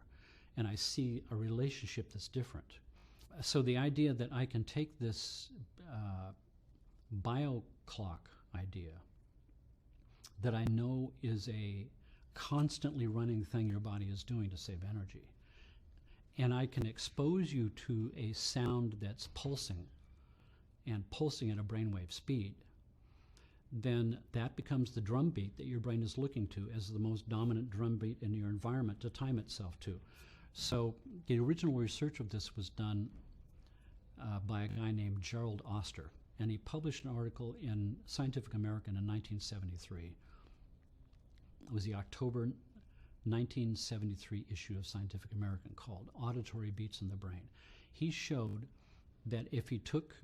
And I see a relationship that's different. So the idea that I can take this bio-clock idea that I know is a constantly running thing your body is doing to save energy, and I can expose you to a sound that's pulsing and pulsing at a brainwave speed, then that becomes the drum beat that your brain is looking to as the most dominant drum beat in your environment to time itself to. So the original research of this was done by a guy named Gerald Oster, and he published an article in Scientific American in 1973. It was the October 1973 issue of Scientific American called Auditory Beats in the Brain. He showed that if he took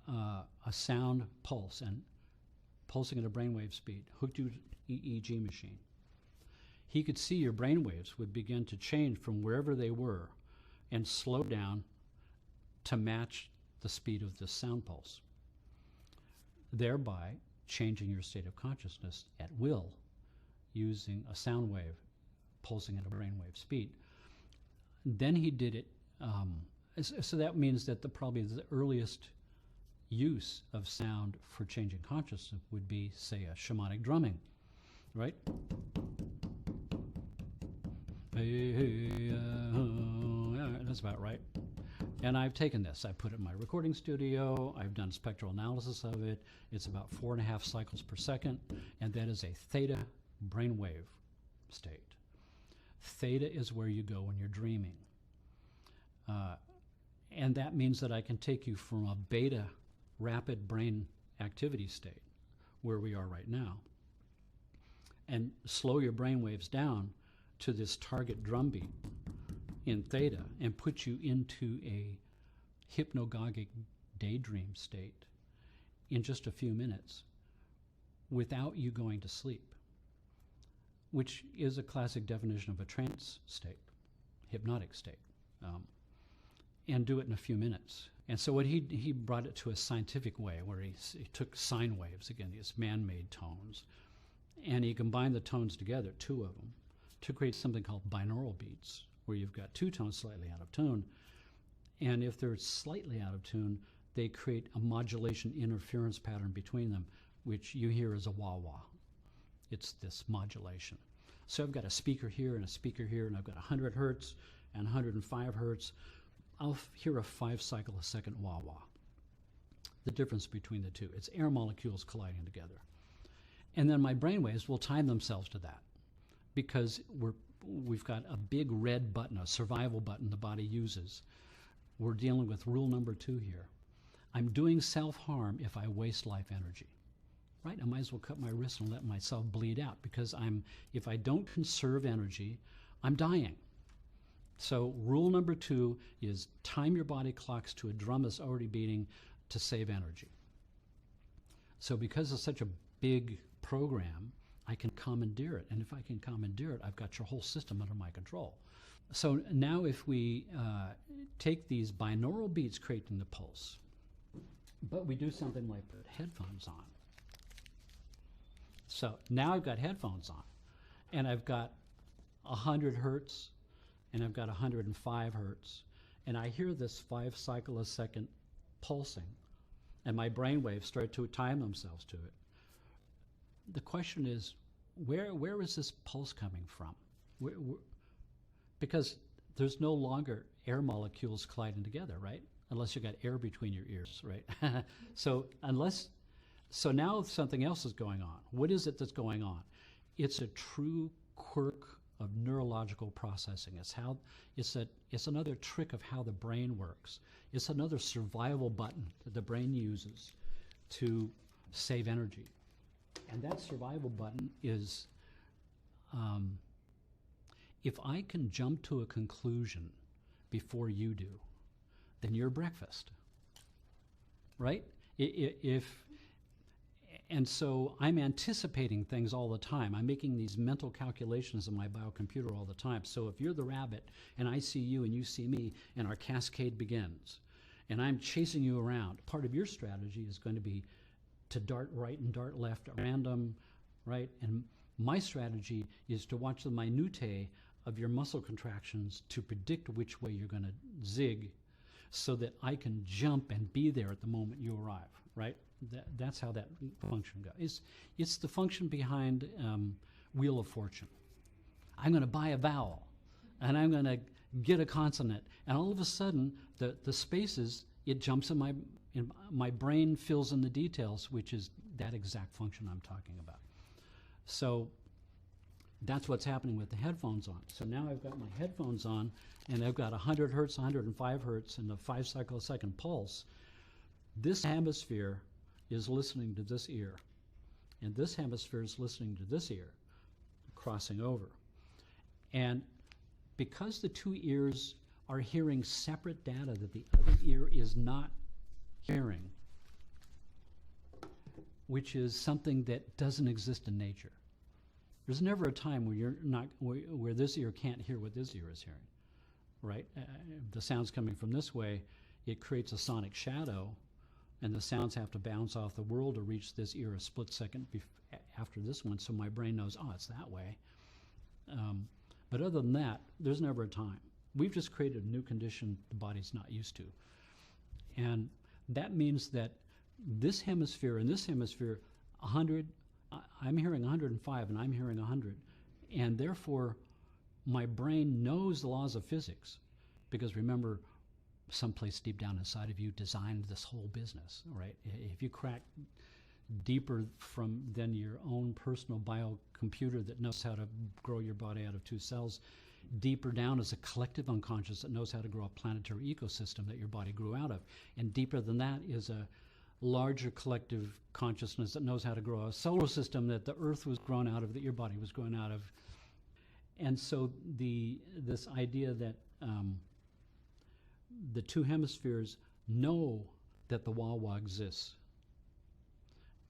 a sound pulse and pulsing at a brainwave speed, hooked you to an EEG machine, he could see your brainwaves would begin to change from wherever they were and slow down to match the speed of the sound pulse, thereby changing your state of consciousness at will using a sound wave pulsing at a brainwave speed. Then he did it, so that means that probably the earliest use of sound for changing consciousness would be, say, a shamanic drumming, right? That's about right. And I've taken this, I put it in my recording studio, I've done spectral analysis of it. It's about 4.5 cycles per second, and that is a theta brainwave state. Theta is where you go when you're dreaming. And that means that I can take you from a beta rapid brain activity state, where we are right now, and slow your brain waves down to this target drumbeat in theta and put you into a hypnagogic daydream state in just a few minutes without you going to sleep, which is a classic definition of a trance state, hypnotic state, and do it in a few minutes. And so what he brought it to a scientific way where he took sine waves, again, these man-made tones, and he combined the tones together, two of them, to create something called binaural beats, where you've got two tones slightly out of tune. And if they're slightly out of tune, they create a modulation interference pattern between them, which you hear as a wah-wah. It's this modulation. So I've got a speaker here and a speaker here, and I've got 100 hertz and 105 hertz. I'll hear a 5 cycle a second wah-wah. The difference between the two. It's air molecules colliding together. And then my brainwaves will time themselves to that, because we've got a big red button, a survival button the body uses. We're dealing with rule number 2 here. I'm doing self-harm if I waste life energy. Right? I might as well cut my wrist and let myself bleed out, because if I don't conserve energy, I'm dying. So rule number 2 is time your body clocks to a drum that's already beating to save energy. So because it's such a big program, I can commandeer it. And if I can commandeer it, I've got your whole system under my control. So now if we take these binaural beats creating the pulse, but we do something like put headphones on. So now I've got headphones on, and I've got 100 hertz, and I've got 105 hertz, and I hear this 5 cycle a second pulsing, and my brain waves start to time themselves to it. The question is, where is this pulse coming from? Because there's no longer air molecules colliding together, right? Unless you've got air between your ears, right? So now something else is going on. What is it that's going on? It's a true quirk of neurological processing. It's another trick of how the brain works. It's another survival button that the brain uses to save energy. And that survival button is, if I can jump to a conclusion before you do, then you're breakfast, right? And so I'm anticipating things all the time. I'm making these mental calculations in my biocomputer all the time. So if you're the rabbit and I see you and you see me and our cascade begins and I'm chasing you around, part of your strategy is going to be to dart right and dart left at random, right? And my strategy is to watch the minutiae of your muscle contractions to predict which way you're going to zig so that I can jump and be there at the moment you arrive, right? That's how that function goes. It's the function behind Wheel of Fortune. I'm going to buy a vowel, and I'm going to get a consonant, and all of a sudden, the spaces, it jumps in my brain fills in the details, which is that exact function I'm talking about. So that's what's happening with the headphones on. So now I've got my headphones on, and I've got 100 hertz, 105 hertz, and a 5 cycle a second pulse. This hemisphere is listening to this ear, and this hemisphere is listening to this ear, crossing over. And because the two ears are hearing separate data that the other ear is not hearing, which is something that doesn't exist in nature. There's never a time where this ear can't hear what this ear is hearing, right? The sound's coming from this way, it creates a sonic shadow, and the sounds have to bounce off the world to reach this ear a split second after this one, so my brain knows, oh, it's that way. But other than that, there's never a time. We've just created a new condition the body's not used to. And that means that this hemisphere and this hemisphere, 100, I'm hearing 105 and I'm hearing 100. And therefore, My brain knows the laws of physics because, remember, someplace deep down inside of you designed this whole business, right? If you crack deeper than your own personal biocomputer that knows how to grow your body out of 2 cells, deeper down is a collective unconscious that knows how to grow a planetary ecosystem that your body grew out of. And deeper than that is a larger collective consciousness that knows how to grow a solar system that the Earth was grown out of, that your body was grown out of. And so this idea that the 2 hemispheres know that the Wawa exists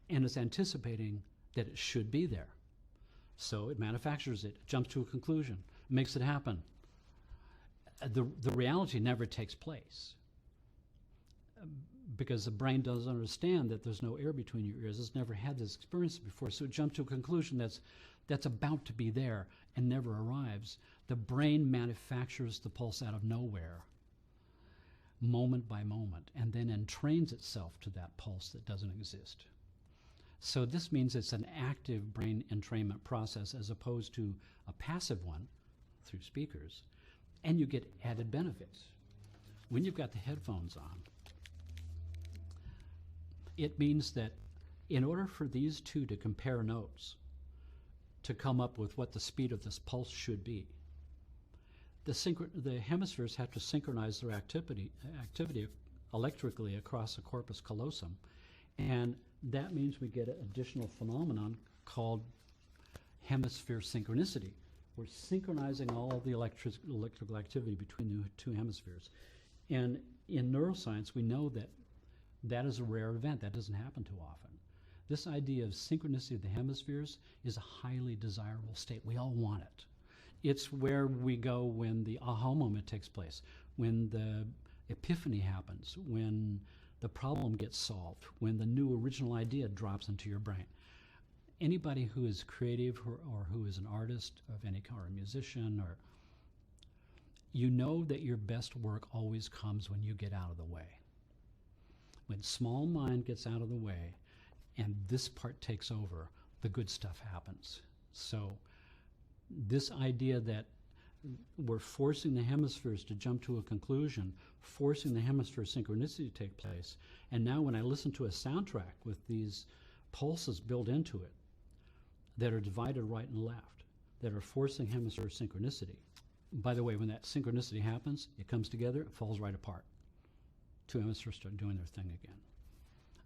and is anticipating that it should be there. So it manufactures it, jumps to a conclusion, makes it happen. The reality never takes place because the brain doesn't understand that there's no air between your ears. It's never had this experience before, so it jumps to a conclusion that's about to be there and never arrives. The brain manufactures the pulse out of nowhere, moment by moment, and then entrains itself to that pulse that doesn't exist. So this means it's an active brain entrainment process as opposed to a passive one through speakers, and you get added benefits. When you've got the headphones on, it means that in order for these two to compare notes, to come up with what the speed of this pulse should be, the hemispheres have to synchronize their activity electrically across the corpus callosum, and that means we get an additional phenomenon called hemisphere synchronicity. We're synchronizing all the electrical activity between the 2 hemispheres. And in neuroscience, we know that that is a rare event. That doesn't happen too often. This idea of synchronicity of the hemispheres is a highly desirable state. We all want it. It's where we go when the aha moment takes place, when the epiphany happens, when the problem gets solved, when the new original idea drops into your brain. Anybody who is creative or who is an artist of any kind, or a musician, or you know that your best work always comes when you get out of the way. When small mind gets out of the way and this part takes over, the good stuff happens. So this idea that we're forcing the hemispheres to jump to a conclusion, forcing the hemisphere synchronicity to take place, and now when I listen to a soundtrack with these pulses built into it that are divided right and left, that are forcing hemisphere synchronicity. By the way, when that synchronicity happens, it comes together, it falls right apart. 2 hemispheres start doing their thing again.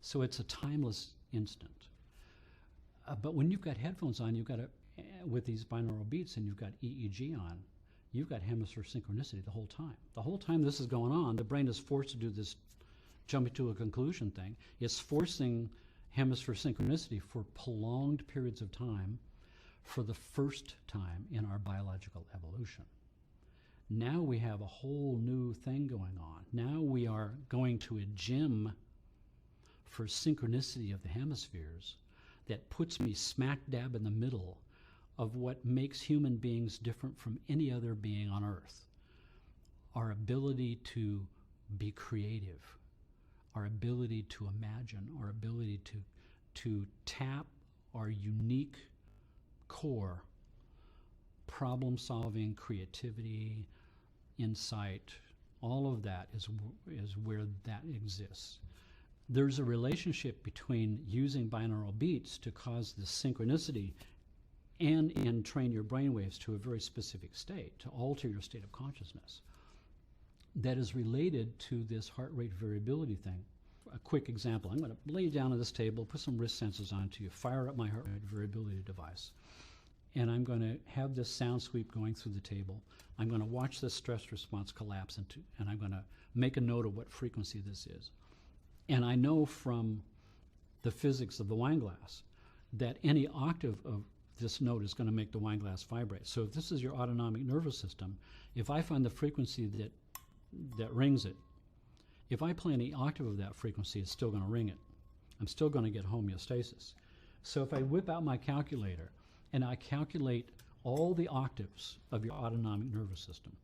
So it's a timeless instant. But when you've got headphones on, you've got with these binaural beats, and you've got EEG on, you've got hemisphere synchronicity the whole time. The whole time this is going on, the brain is forced to do this jumping to a conclusion thing. It's forcing hemisphere synchronicity for prolonged periods of time for the first time in our biological evolution. Now we have a whole new thing going on. Now we are going to a gym for synchronicity of the hemispheres that puts me smack dab in the middle of what makes human beings different from any other being on Earth. Our ability to be creative, our ability to imagine, our ability to tap our unique core, problem solving, creativity, insight, all of that is where that exists. There's a relationship between using binaural beats to cause the synchronicity and train your brainwaves to a very specific state, to alter your state of consciousness, that is related to this heart rate variability thing. A quick example, I'm going to lay you down on this table, put some wrist sensors onto you, fire up my heart rate variability device, and I'm going to have this sound sweep going through the table. I'm going to watch this stress response collapse and I'm going to make a note of what frequency this is. And I know from the physics of the wine glass that any octave of this note is going to make the wine glass vibrate. So if this is your autonomic nervous system, if I find the frequency that rings it, if I play any octave of that frequency, it's still going to ring it. I'm still going to get homeostasis. So if I whip out my calculator and I calculate all the octaves of your autonomic nervous system,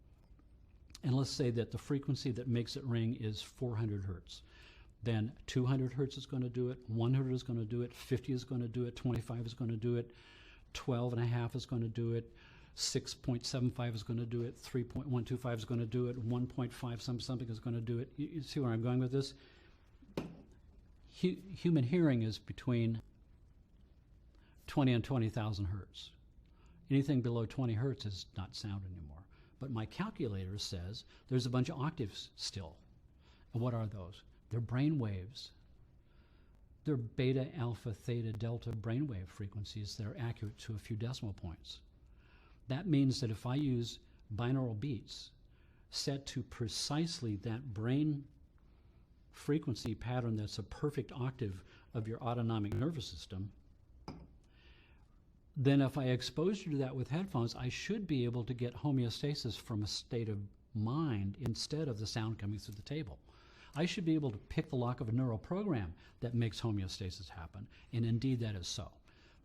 and let's say that the frequency that makes it ring is 400 hertz, then 200 hertz is going to do it, 100 is going to do it, 50 is going to do it, 25 is going to do it, 12 and a half is going to do it, 6.75 is going to do it, 3.125 is going to do it, 1.5 something is going to do it. You see where I'm going with this? Human hearing is between 20 and 20,000 hertz. Anything below 20 hertz is not sound anymore. But my calculator says there's a bunch of octaves still. And what are those? They're brain waves. They're beta, alpha, theta, delta brainwave frequencies that are accurate to a few decimal points. That means that if I use binaural beats set to precisely that brain frequency pattern that's a perfect octave of your autonomic nervous system, then if I expose you to that with headphones, I should be able to get homeostasis from a state of mind instead of the sound coming through the table. I should be able to pick the lock of a neural program that makes homeostasis happen, and indeed that is so.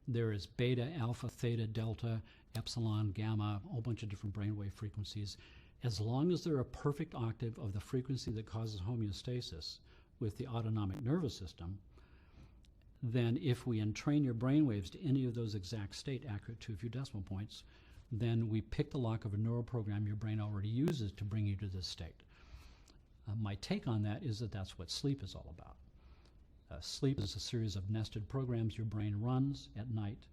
There is beta, alpha, theta, delta, epsilon, gamma, a whole bunch of different brainwave frequencies. As long as they're a perfect octave of the frequency that causes homeostasis with the autonomic nervous system, then if we entrain your brainwaves to any of those exact state accurate to a few decimal points, then we pick the lock of a neural program your brain already uses to bring you to this state. My take on that is that that's what sleep is all about. Sleep is a series of nested programs your brain runs at night,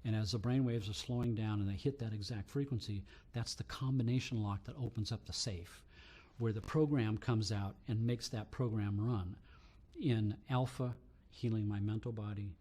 and as the brain waves are slowing down and they hit that exact frequency, that's the combination lock that opens up the safe, where the program comes out and makes that program run in alpha, healing my mental body,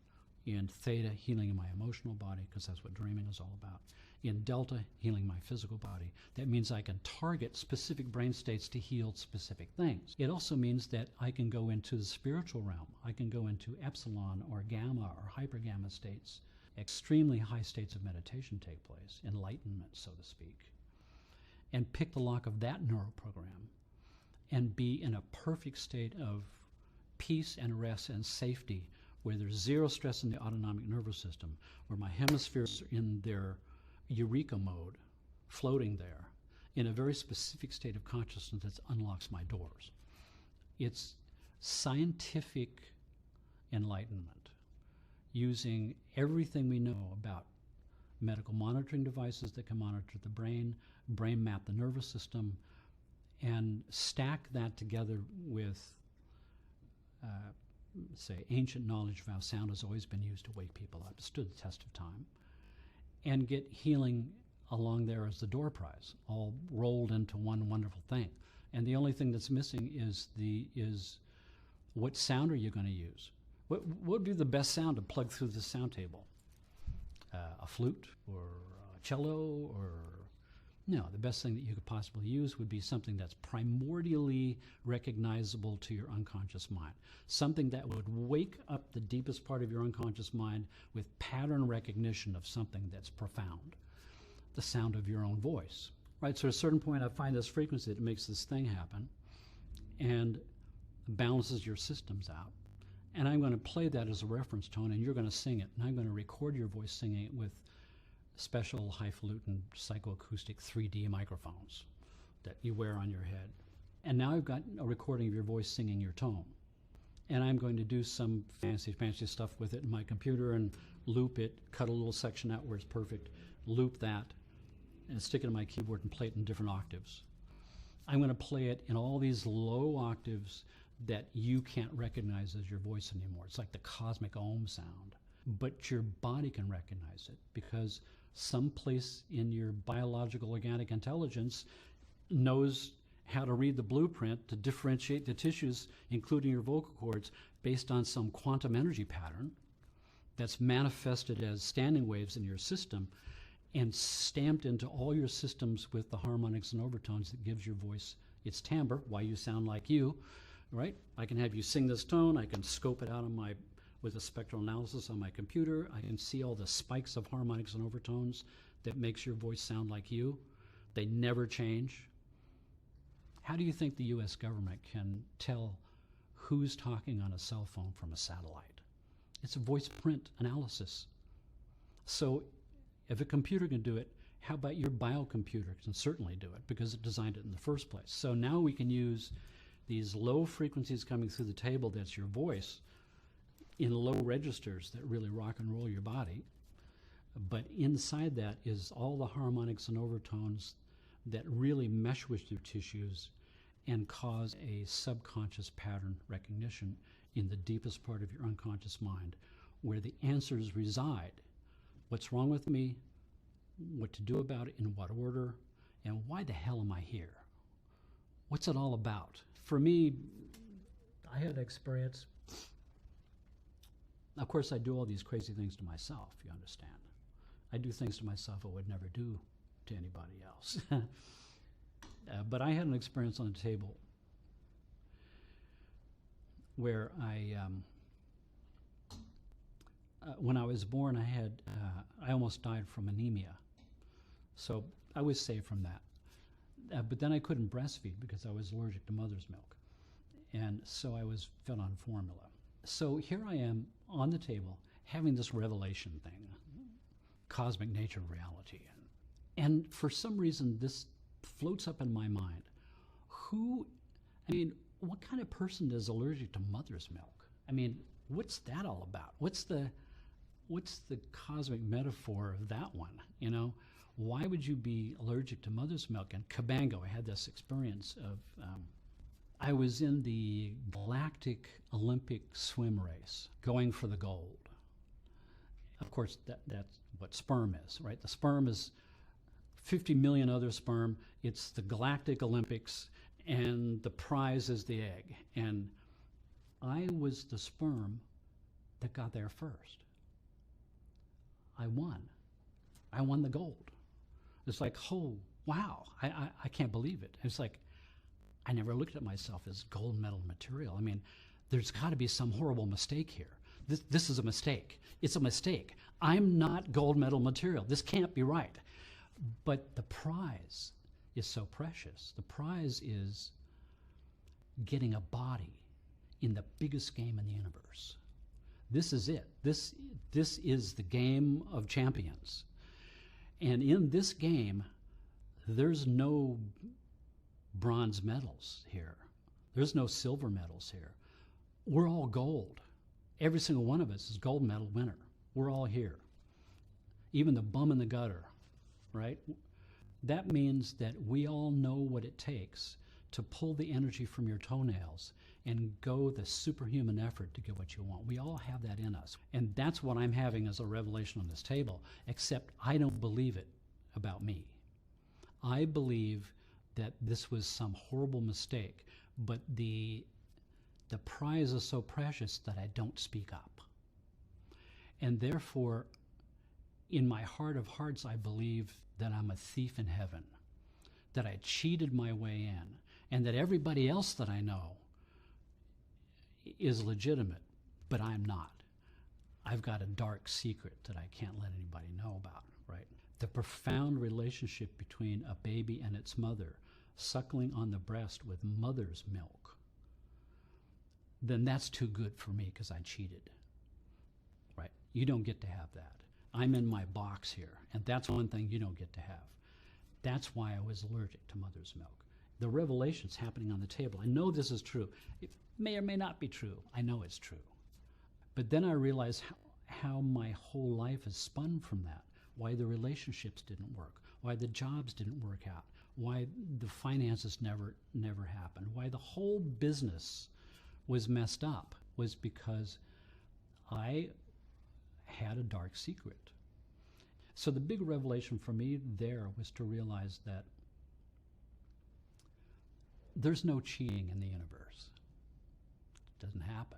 in theta, healing my emotional body, because that's what dreaming is all about, in delta, healing my physical body. That means I can target specific brain states to heal specific things. It also means that I can go into the spiritual realm. I can go into epsilon or gamma or hypergamma states. Extremely high states of meditation take place, enlightenment, so to speak, and pick the lock of that neural program and be in a perfect state of peace and rest and safety, where there's zero stress in the autonomic nervous system, where my hemispheres are in their eureka mode, floating there, in a very specific state of consciousness that unlocks my doors. It's scientific enlightenment, using everything we know about medical monitoring devices that can monitor the brain map the nervous system, and stack that together with say, ancient knowledge of how sound has always been used to wake people up. It stood the test of time. And get healing along there as the door prize, all rolled into one wonderful thing. And the only thing that's missing is what sound are you going to use? What would be the best sound to plug through the sound table? A flute or a cello or... No, the best thing that you could possibly use would be something that's primordially recognizable to your unconscious mind. Something that would wake up the deepest part of your unconscious mind with pattern recognition of something that's profound. The sound of your own voice. Right, so at a certain point I find this frequency that makes this thing happen and balances your systems out. And I'm going to play that as a reference tone, and you're going to sing it. And I'm going to record your voice singing it with special highfalutin psychoacoustic 3D microphones that you wear on your head. And now I've got a recording of your voice singing your tone. And I'm going to do some fancy stuff with it in my computer and loop it, cut a little section out where it's perfect, loop that, and stick it in my keyboard and play it in different octaves. I'm going to play it in all these low octaves that you can't recognize as your voice anymore. It's like the cosmic ohm sound. But your body can recognize it because someplace in your biological organic intelligence knows how to read the blueprint to differentiate the tissues, including your vocal cords, based on some quantum energy pattern that's manifested as standing waves in your system and stamped into all your systems with the harmonics and overtones that gives your voice its timbre, why you sound like you, right? I can have you sing this tone, I can scope it out on with a spectral analysis on my computer. I can see all the spikes of harmonics and overtones that makes your voice sound like you. They never change. How do you think the US government can tell who's talking on a cell phone from a satellite? It's a voice print analysis. So if a computer can do it, how about your biocomputer can certainly do it because it designed it in the first place. So now we can use these low frequencies coming through the table, that's your voice, in low registers that really rock and roll your body, But inside that is all the harmonics and overtones that really mesh with your tissues and cause a subconscious pattern recognition in the deepest part of your unconscious mind, where the answers reside. What's wrong with me? What to do about it, in what order, and why the hell am I here? What's it all about? For me, I had an experience. Of course, I do all these crazy things to myself, you understand. I do things to myself I would never do to anybody else. But I had an experience on the table where when I was born, I almost died from anemia. So I was saved from that. But then I couldn't breastfeed because I was allergic to mother's milk. And so I was fed on formula. So here I am on the table having this revelation thing, cosmic nature of reality. And for some reason, this floats up in my mind. What kind of person is allergic to mother's milk? I mean, what's that all about? What's the cosmic metaphor of that one? You know, why would you be allergic to mother's milk? And Cabango, I had this experience of, I was in the Galactic Olympic swim race, going for the gold. Of course, that's what sperm is, right? The sperm is 50 million other sperm. It's the Galactic Olympics, and the prize is the egg. And I was the sperm that got there first. I won. I won the gold. It's like, oh, wow, I can't believe it. It's like, I never looked at myself as gold medal material. I mean, there's got to be some horrible mistake here. This is a mistake. It's a mistake. I'm not gold medal material. This can't be right. But the prize is so precious. The prize is getting a body in the biggest game in the universe. This is it. This is the game of champions. And in this game, there's no bronze medals here. There's no silver medals here. We're all gold. Every single one of us is gold medal winner. We're all here. Even the bum in the gutter, right? That means that we all know what it takes to pull the energy from your toenails and go the superhuman effort to get what you want. We all have that in us. And that's what I'm having as a revelation on this table, except I don't believe it about me. I believe that this was some horrible mistake, but the prize is so precious that I don't speak up. And therefore, in my heart of hearts, I believe that I'm a thief in heaven, that I cheated my way in, and that everybody else that I know is legitimate, but I'm not. I've got a dark secret that I can't let anybody know about, right? The profound relationship between a baby and its mother, suckling on the breast with mother's milk, then that's too good for me because I cheated, right? You don't get to have that. I'm in my box here, and that's one thing you don't get to have. That's why I was allergic to mother's milk. The revelation's happening on the table. I know this is true. It may or may not be true. I know it's true. But then I realized how my whole life is spun from that, why the relationships didn't work, why the jobs didn't work out, why the finances never happened, why the whole business was messed up, was because I had a dark secret. So the big revelation for me there was to realize that there's no cheating in the universe. It doesn't happen.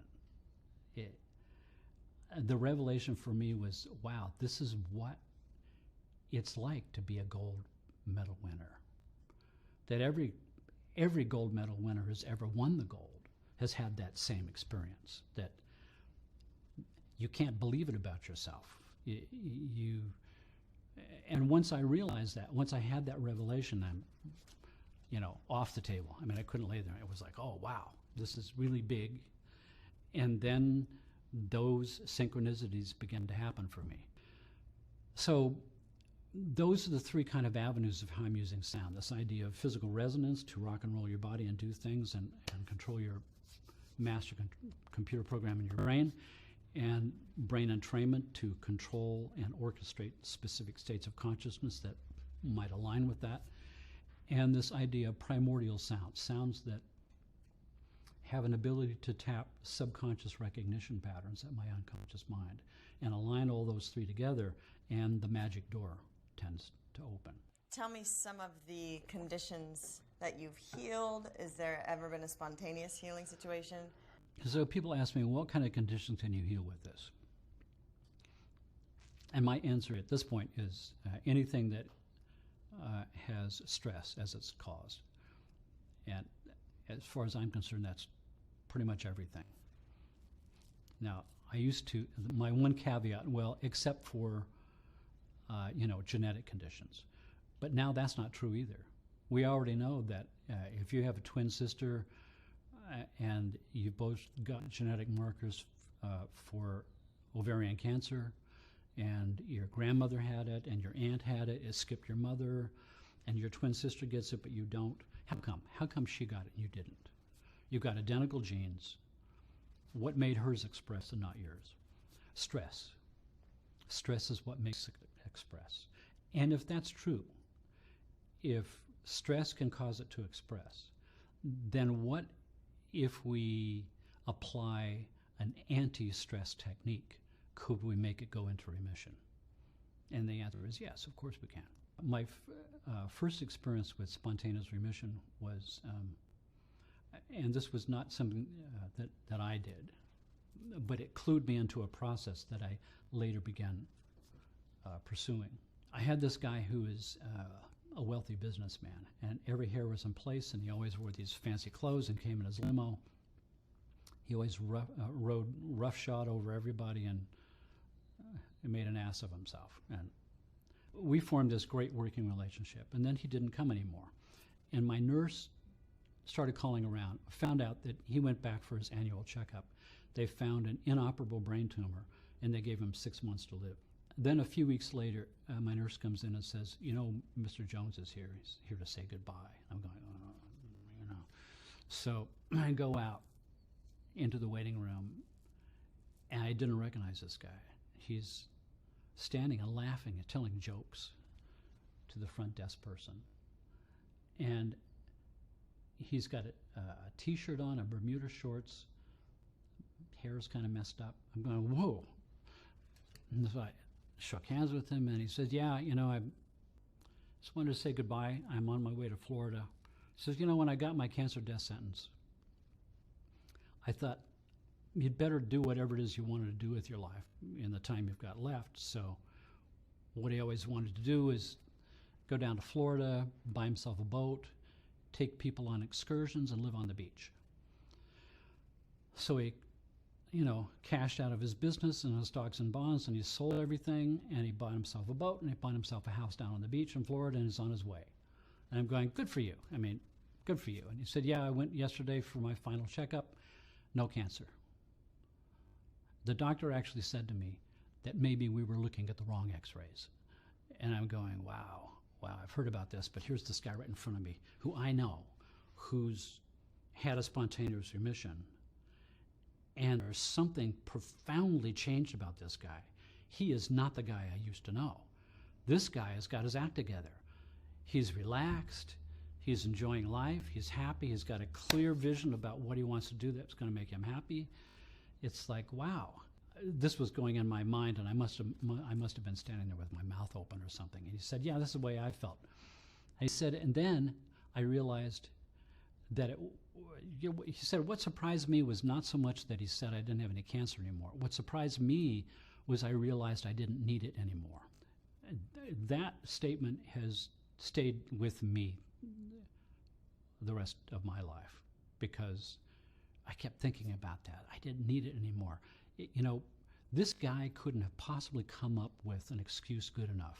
The revelation for me was, wow, this is what it's like to be a gold medal winner. That every gold medal winner who's ever won the gold has had that same experience, that you can't believe it about yourself. And once I realized that, once I had that revelation, I'm, off the table. I mean, I couldn't lay there. It was like, oh, wow, this is really big. And then those synchronicities began to happen for me. So those are the three kind of avenues of how I'm using sound. This idea of physical resonance to rock and roll your body and do things and control your master computer program in your brain, and brain entrainment to control and orchestrate specific states of consciousness that might align with that, and this idea of primordial sounds, sounds that have an ability to tap subconscious recognition patterns at my unconscious mind and align all those three together, and the magic door tends to open. Tell me some of the conditions that you've healed. Is there ever been a spontaneous healing situation? So people ask me, what kind of conditions can you heal with this? And my answer at this point is anything that has stress as its cause. And as far as I'm concerned, that's pretty much everything. Now, I used to, my one caveat, well, except for, genetic conditions. But now that's not true either. We already know that if you have a twin sister and you've both got genetic markers for ovarian cancer, and your grandmother had it, and your aunt had it, it skipped your mother, and your twin sister gets it, but you don't. How come? How come she got it and you didn't? You've got identical genes. What made hers express and not yours? Stress. Stress is what makes it express. And if that's true, if stress can cause it to express, then what if we apply an anti-stress technique? Could we make it go into remission? And the answer is yes, of course we can. My first experience with spontaneous remission was, and this was not something that I did, but it clued me into a process that I later began pursuing. I had this guy who is a wealthy businessman, and every hair was in place, and he always wore these fancy clothes and came in his limo. He always rode roughshod over everybody and made an ass of himself. And we formed this great working relationship, and then he didn't come anymore. And my nurse started calling around, found out that he went back for his annual checkup. They found an inoperable brain tumor, and they gave him 6 months to live. Then a few weeks later, my nurse comes in and says, Mr. Jones is here. He's here to say goodbye. I'm going, So I go out into the waiting room, and I didn't recognize this guy. He's standing and laughing and telling jokes to the front desk person. And he's got a t-shirt on, a Bermuda shorts, hair's kind of messed up. I'm going, whoa. And so I shook hands with him, and he said, yeah, I just wanted to say goodbye. I'm on my way to Florida. He says, when I got my cancer death sentence, I thought you'd better do whatever it is you wanted to do with your life in the time you've got left. So what he always wanted to do is go down to Florida, buy himself a boat, take people on excursions, and live on the beach. So he, cashed out of his business and his stocks and bonds, and he sold everything, and he bought himself a boat, and he bought himself a house down on the beach in Florida, and he's on his way. And I'm going, good for you. Good for you. And he said, yeah, I went yesterday for my final checkup. No cancer. The doctor actually said to me that maybe we were looking at the wrong x-rays. And I'm going, wow, I've heard about this, but here's this guy right in front of me who I know, who's had a spontaneous remission. And there's something profoundly changed about this guy. He is not the guy I used to know. This guy has got his act together. He's relaxed. He's enjoying life. He's happy. He's got a clear vision about what he wants to do that's going to make him happy. It's like, wow. This was going in my mind, and I must have been standing there with my mouth open or something. And he said, yeah, this is the way I felt. And he said, and then I realized that he said, what surprised me was not so much that he said I didn't have any cancer anymore. What surprised me was I realized I didn't need it anymore. That statement has stayed with me the rest of my life because I kept thinking about that. I didn't need it anymore. This guy couldn't have possibly come up with an excuse good enough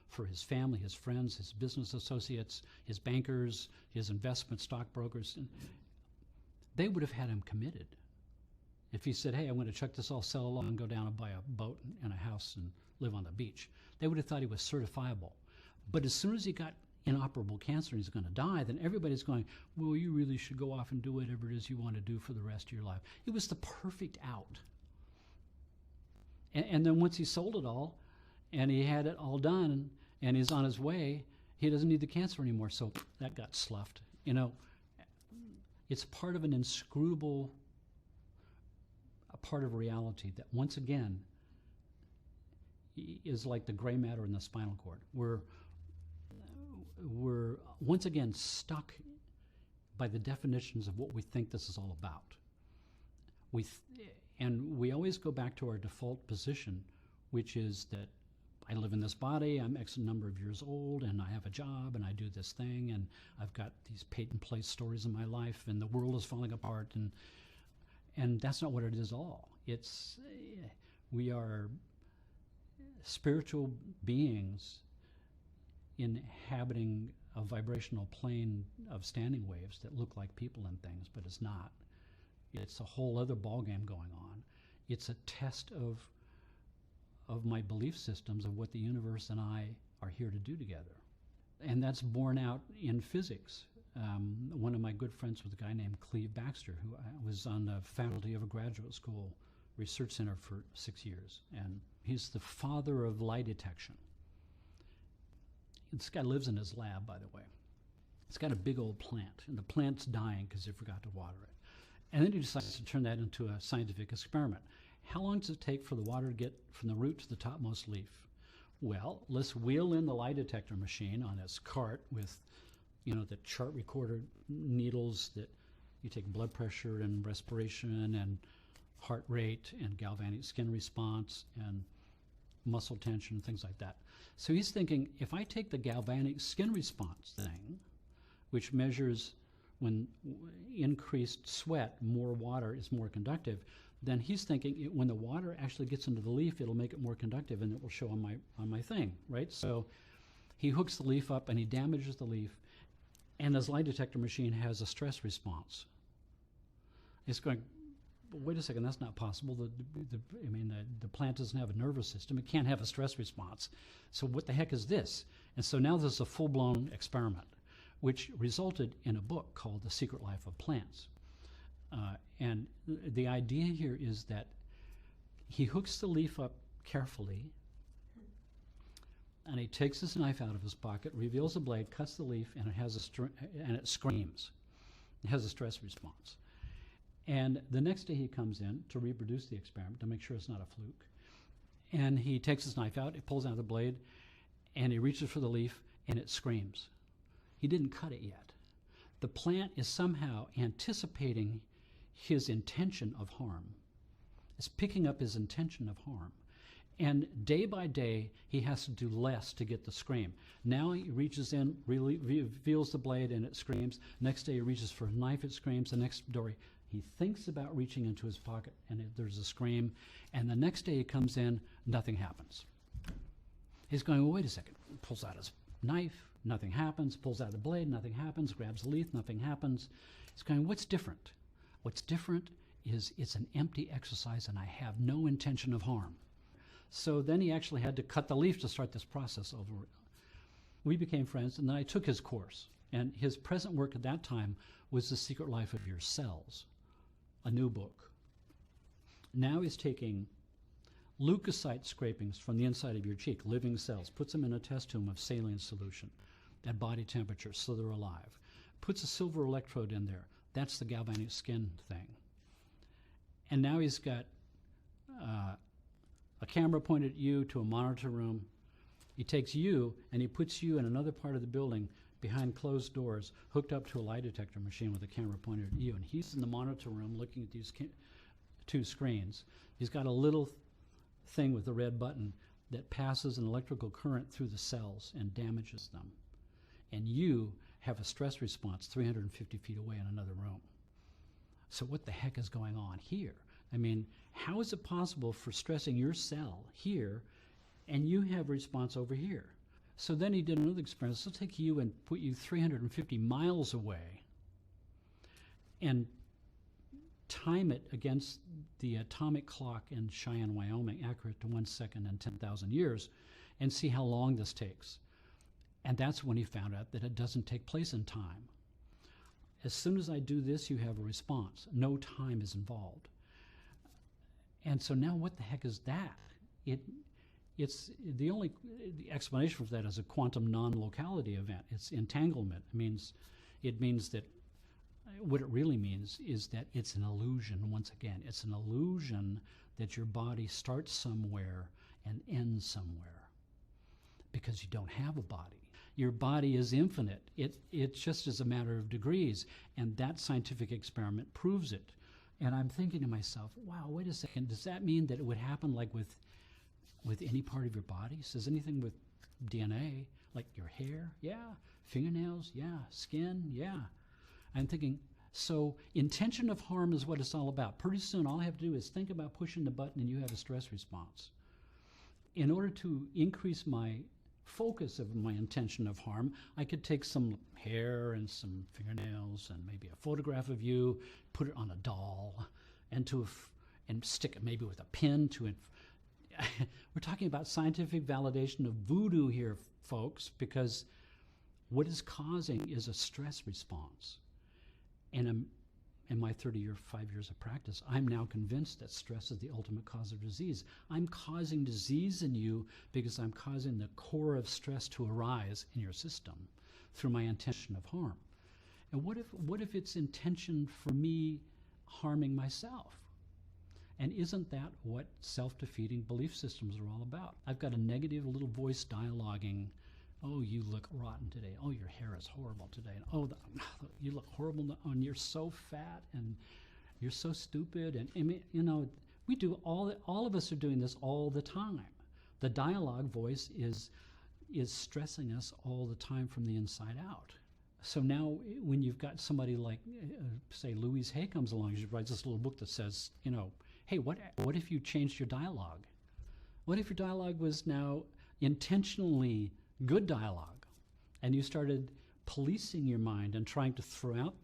for his family, his friends, his business associates, his bankers, his investment stockbrokers. They would have had him committed. If he said, hey, I'm going to check this all, sell along, and go down and buy a boat and a house and live on the beach, they would have thought he was certifiable. But as soon as he got inoperable cancer and he's going to die, then everybody's going, well, you really should go off and do whatever it is you want to do for the rest of your life. It was the perfect out. And then once he sold it all and he had it all done and he's on his way, he doesn't need the cancer anymore. So that got sloughed. You know, it's part of an inscrutable, a part of reality that once again is like the gray matter in the spinal cord. We're once again stuck by the definitions of what we think this is all about. And we always go back to our default position, which is that I live in this body, I'm X number of years old, and I have a job, and I do this thing, and I've got these patent place stories in my life, and the world is falling apart, and that's not what it is at all. It's, we are spiritual beings inhabiting a vibrational plane of standing waves that look like people and things, but it's not. It's a whole other ballgame going on. It's a test of my belief systems of what the universe and I are here to do together. And that's borne out in physics. One of my good friends was a guy named Cleve Baxter, who was on the faculty of a graduate school research center for 6 years. And he's the father of lie detection. This guy lives in his lab, by the way. It's got a big old plant, and the plant's dying because they forgot to water it. And then he decides to turn that into a scientific experiment. How long does it take for the water to get from the root to the topmost leaf? Well, let's wheel in the lie detector machine on this cart with, you know, the chart recorder needles that you take blood pressure and respiration and heart rate and galvanic skin response and muscle tension, things like that. So he's thinking, if I take the galvanic skin response thing, which measures when increased sweat, more water is more conductive, then he's thinking when the water actually gets into the leaf, it'll make it more conductive and it will show on my thing, right? So he hooks the leaf up and he damages the leaf, and his lie detector machine has a stress response. It's going, wait a second, that's not possible. The plant doesn't have a nervous system. It can't have a stress response. So what the heck is this? And so now there's a full-blown experiment, which resulted in a book called The Secret Life of Plants. And the idea here is that he hooks the leaf up carefully, and he takes his knife out of his pocket, reveals the blade, cuts the leaf, and it screams. It has a stress response. And the next day he comes in to reproduce the experiment to make sure it's not a fluke. And he takes his knife out, he pulls out the blade, and he reaches for the leaf, and it screams. He didn't cut it yet. The plant is somehow anticipating his intention of harm. It's picking up his intention of harm. And day by day, he has to do less to get the scream. Now he reaches in, reveals the blade, and it screams. Next day he reaches for a knife, it screams. The next day he thinks about reaching into his pocket, and there's a scream. And the next day he comes in, nothing happens. He's going, well, wait a second. Pulls out his knife, nothing happens. Pulls out the blade, nothing happens. Grabs the leaf, nothing happens. He's going, what's different? What's different is it's an empty exercise, and I have no intention of harm. So then he actually had to cut the leaf to start this process over. We became friends, and then I took his course. And his present work at that time was The Secret Life of Your Cells, a new book. Now he's taking leukocyte scrapings from the inside of your cheek, living cells, puts them in a test tube of saline solution at body temperature so they're alive, puts a silver electrode in there. That's the galvanic skin thing. And now he's got a camera pointed at you to a monitor room. He takes you and he puts you in another part of the building behind closed doors, hooked up to a lie detector machine with a camera pointed at you. And he's in the monitor room looking at these two screens. He's got a little thing with a red button that passes an electrical current through the cells and damages them. And you have a stress response 350 feet away in another room. So what the heck is going on here? I mean, how is it possible for stressing your cell here and you have a response over here? So then he did another experiment. So take you and put you 350 miles away and time it against the atomic clock in Cheyenne, Wyoming, accurate to 1 second and 10,000 years, and see how long this takes. And that's when he found out that it doesn't take place in time. As soon as I do this, you have a response. No time is involved. And so now what the heck is that? it it's the only the explanation for that is a quantum non-locality event. It's entanglement. It means that what it really means is that it's an illusion. Once again, it's an illusion that your body starts somewhere and ends somewhere, because you don't have a body. Your body is infinite. It's just as a matter of degrees, and that scientific experiment proves it. And I'm thinking to myself, wow, wait a second, does that mean that it would happen like with any part of your body? Says anything with DNA, like your hair? Yeah. Fingernails? Yeah. Skin? Yeah. I'm thinking, so intention of harm is what it's all about. Pretty soon all I have to do is think about pushing the button and you have a stress response. In order to increase my focus of my intention of harm, I could take some hair and some fingernails and maybe a photograph of you, put it on a doll, and stick it maybe with a pin to it. We're talking about scientific validation of voodoo here, folks, because what is causing is a stress response. And in my 5 years of practice, I'm now convinced that stress is the ultimate cause of disease. I'm causing disease in you because I'm causing the core of stress to arise in your system through my intention of harm. And what if it's intention for me harming myself? And isn't that what self-defeating belief systems are all about? I've got a negative little voice dialoguing, oh, you look rotten today. Oh, your hair is horrible today. And, oh, you look horrible. And you're so fat and you're so stupid. And we do all of us are doing this all the time. The dialogue voice is stressing us all the time from the inside out. So now when you've got somebody like, say, Louise Hay comes along, she writes this little book that says, hey, what if you changed your dialogue? What if your dialogue was now intentionally good dialogue, and you started policing your mind and trying to throw out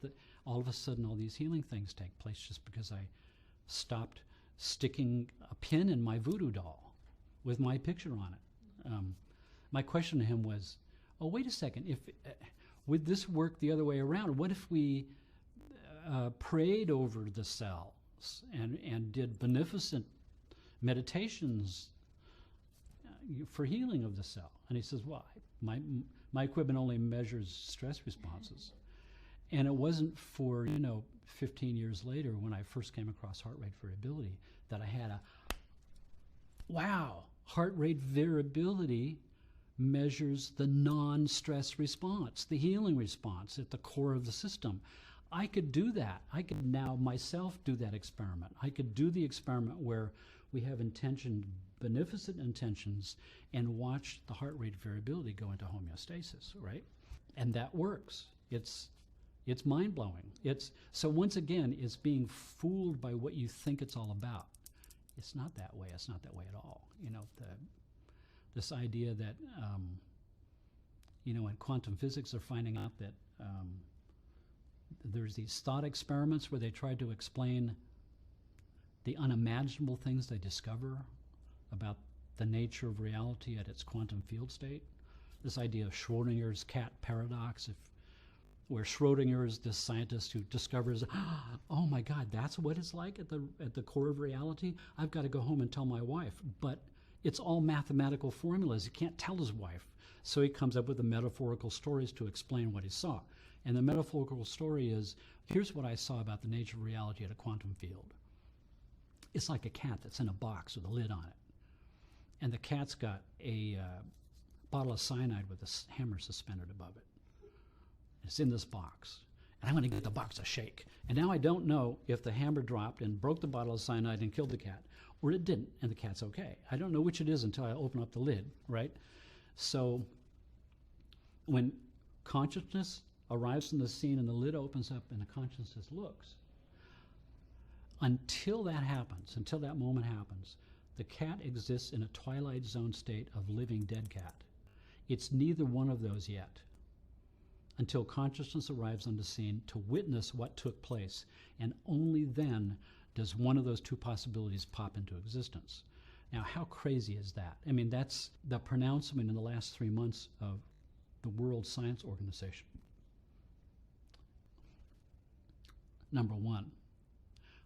all of a sudden all these healing things take place just because I stopped sticking a pin in my voodoo doll with my picture on it. My question to him was, oh, wait a second, if would this work the other way around? What if we prayed over the cells and did beneficent meditations for healing of the cell? And he says, well, my equipment only measures stress responses. And it wasn't for 15 years later, when I first came across heart rate variability, that I had heart rate variability measures the non-stress response, the healing response at the core of the system. I could do that. I could now myself do that experiment. I could do the experiment where we have beneficent intentions, and watch the heart rate variability go into homeostasis, right? And that works. It's mind-blowing. So once again, it's being fooled by what you think it's all about. It's not that way. It's not that way at all. This idea that, in quantum physics, they're finding out that there's these thought experiments where they try to explain the unimaginable things they discover about the nature of reality at its quantum field state. This idea of Schrodinger's cat paradox, where Schrodinger is this scientist who discovers, oh my God, that's what it's like at the core of reality? I've got to go home and tell my wife. But it's all mathematical formulas. He can't tell his wife. So he comes up with the metaphorical stories to explain what he saw. And the metaphorical story is, here's what I saw about the nature of reality at a quantum field. It's like a cat that's in a box with a lid on it. And the cat's got a bottle of cyanide with a hammer suspended above it. It's in this box. And I'm going to give the box a shake. And now I don't know if the hammer dropped and broke the bottle of cyanide and killed the cat, or it didn't, and the cat's okay. I don't know which it is until I open up the lid, right? So when consciousness arrives in the scene and the lid opens up and the consciousness looks, until that happens, until that moment happens, the cat exists in a twilight zone state of living dead cat. It's neither one of those yet, until consciousness arrives on the scene to witness what took place, and only then does one of those two possibilities pop into existence. Now, how crazy is that? I mean, that's the pronouncement in the last 3 months of the World Science Organization. Number one,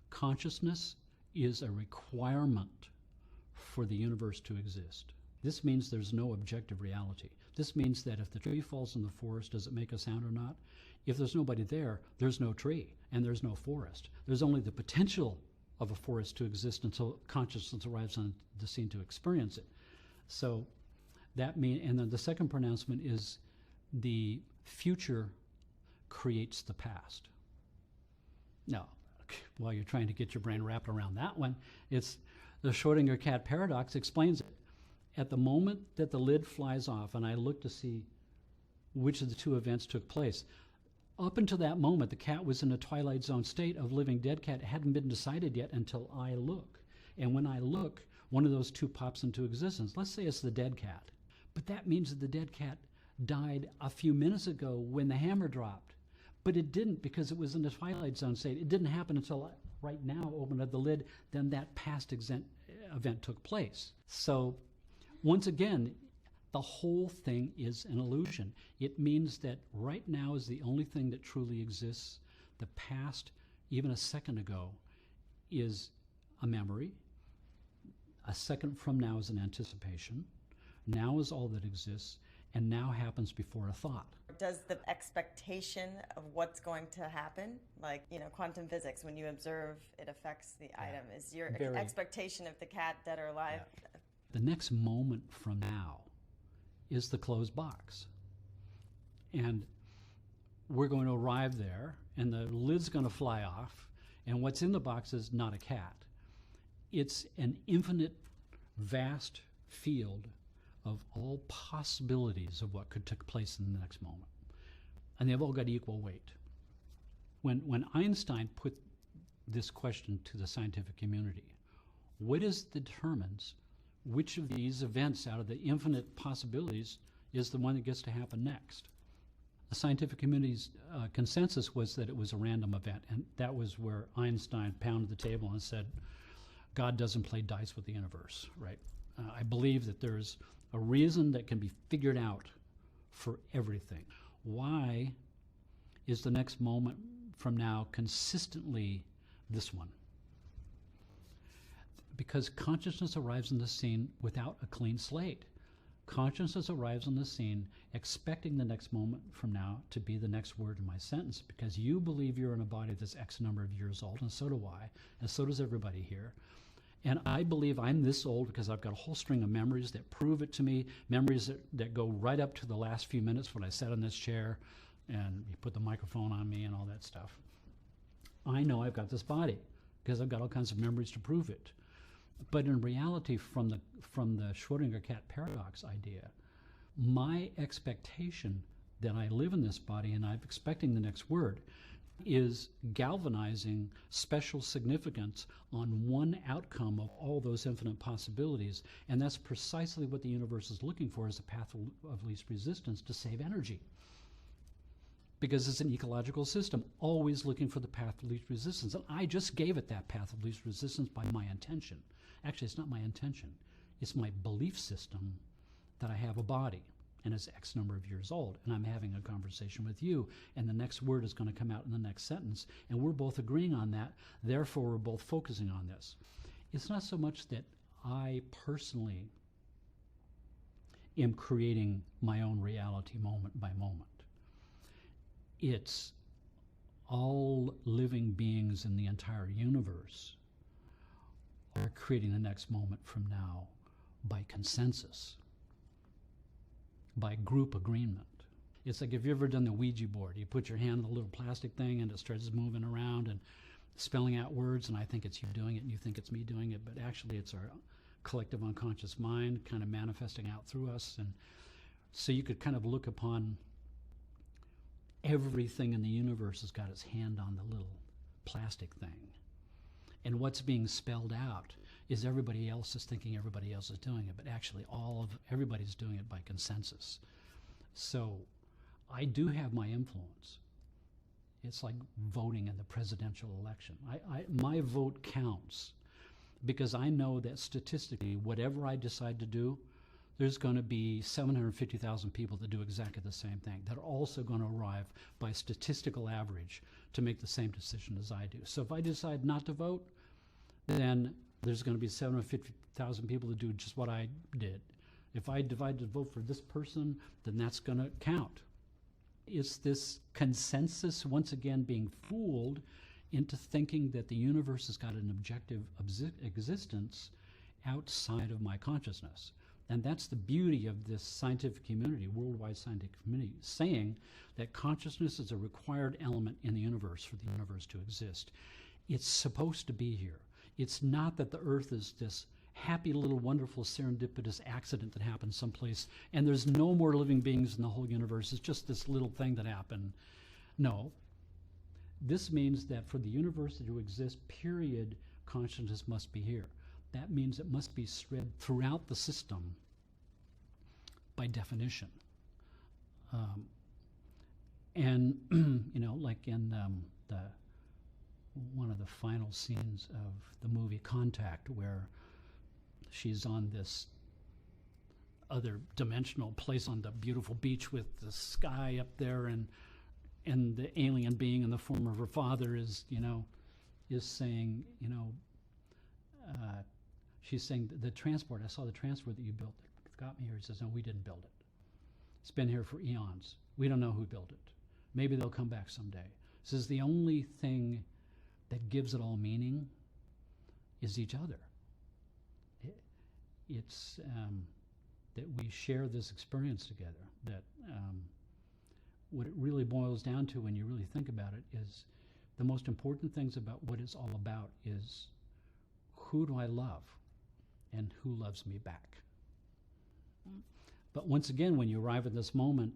consciousness is a requirement for the universe to exist. This means there's no objective reality. This means that if the tree falls in the forest, does it make a sound or not? If there's nobody there, there's no tree and there's no forest. There's only the potential of a forest to exist until consciousness arrives on the scene to experience it. So that means, and then the second pronouncement is the future creates the past. Now, while you're trying to get your brain wrapped around that one, it's the Schrödinger cat paradox explains it. At the moment that the lid flies off and I look to see which of the two events took place, up until that moment, the cat was in a twilight zone state of living dead cat. It hadn't been decided yet until I look. And when I look, one of those two pops into existence. Let's say it's the dead cat. But that means that the dead cat died a few minutes ago when the hammer dropped. But it didn't, because it was in the twilight zone state. It didn't happen until I, right now, opened up the lid, then that past event took place. So once again, the whole thing is an illusion. It means that right now is the only thing that truly exists. The past, even a second ago, is a memory. A second from now is an anticipation. Now is all that exists, and now happens before a thought. Does the expectation of what's going to happen, like, quantum physics, when you observe, it affects the item. Is your expectation of the cat dead or alive? Yeah. The next moment from now is the closed box. And we're going to arrive there, and the lid's going to fly off, and what's in the box is not a cat. It's an infinite, vast field of all possibilities of what could take place in the next moment. And they've all got equal weight. When Einstein put this question to the scientific community, what determines which of these events out of the infinite possibilities is the one that gets to happen next? The scientific community's consensus was that it was a random event, and that was where Einstein pounded the table and said, God doesn't play dice with the universe, right? I believe that there's a reason that can be figured out for everything. Why is the next moment from now consistently this one? Because consciousness arrives on the scene without a clean slate. Consciousness arrives on the scene expecting the next moment from now to be the next word in my sentence, because you believe you're in a body that's X number of years old, and so do I, and so does everybody here. And I believe I'm this old because I've got a whole string of memories that prove it to me, memories that go right up to the last few minutes when I sat in this chair and you put the microphone on me and all that stuff. I know I've got this body because I've got all kinds of memories to prove it. But in reality, from the Schrödinger cat paradox idea, my expectation that I live in this body and I'm expecting the next word is galvanizing special significance on one outcome of all those infinite possibilities. And that's precisely what the universe is looking for, as a path of least resistance to save energy. Because it's an ecological system, always looking for the path of least resistance. And I just gave it that path of least resistance by my intention. Actually, it's not my intention. It's my belief system that I have a body and it's X number of years old, and I'm having a conversation with you, and the next word is going to come out in the next sentence, and we're both agreeing on that, therefore we're both focusing on this. It's not so much that I personally am creating my own reality moment by moment. It's all living beings in the entire universe are creating the next moment from now by consensus, by group agreement. It's like, if you've ever done the Ouija board, you put your hand on the little plastic thing and it starts moving around and spelling out words, and I think it's you doing it and you think it's me doing it, but actually it's our collective unconscious mind kind of manifesting out through us. And so you could kind of look upon everything in the universe has got its hand on the little plastic thing. And what's being spelled out is everybody else is thinking everybody else is doing it, but actually everybody's doing it by consensus. So I do have my influence. It's like voting in the presidential election. My vote counts because I know that statistically, whatever I decide to do, there's going to be 750,000 people that do exactly the same thing, that are also going to arrive by statistical average to make the same decision as I do. So if I decide not to vote, then there's going to be 1,000 people to do just what I did. If I divide to vote for this person, then that's going to count. It's this consensus, once again, being fooled into thinking that the universe has got an objective existence outside of my consciousness. And that's the beauty of this scientific community, worldwide scientific community, saying that consciousness is a required element in the universe for the universe to exist. It's supposed to be here. It's not that the Earth is this happy little wonderful serendipitous accident that happened someplace and there's no more living beings in the whole universe. It's just this little thing that happened. No. This means that for the universe to exist, period, consciousness must be here. That means it must be spread throughout the system by definition. And, you know, like in one of the final scenes of the movie Contact, where she's on this other dimensional place on the beautiful beach with the sky up there, and the alien being in the form of her father is, you know, is saying, you know, she's saying the transport, I saw the transport that you built that got me here. He says, no, we didn't build it. It's been here for eons. We don't know who built it. Maybe they'll come back someday. He says the only thing that gives it all meaning is each other. It's that we share this experience together, that what it really boils down to when you really think about it is the most important things about what it's all about is who do I love and who loves me back. But once again, when you arrive at this moment,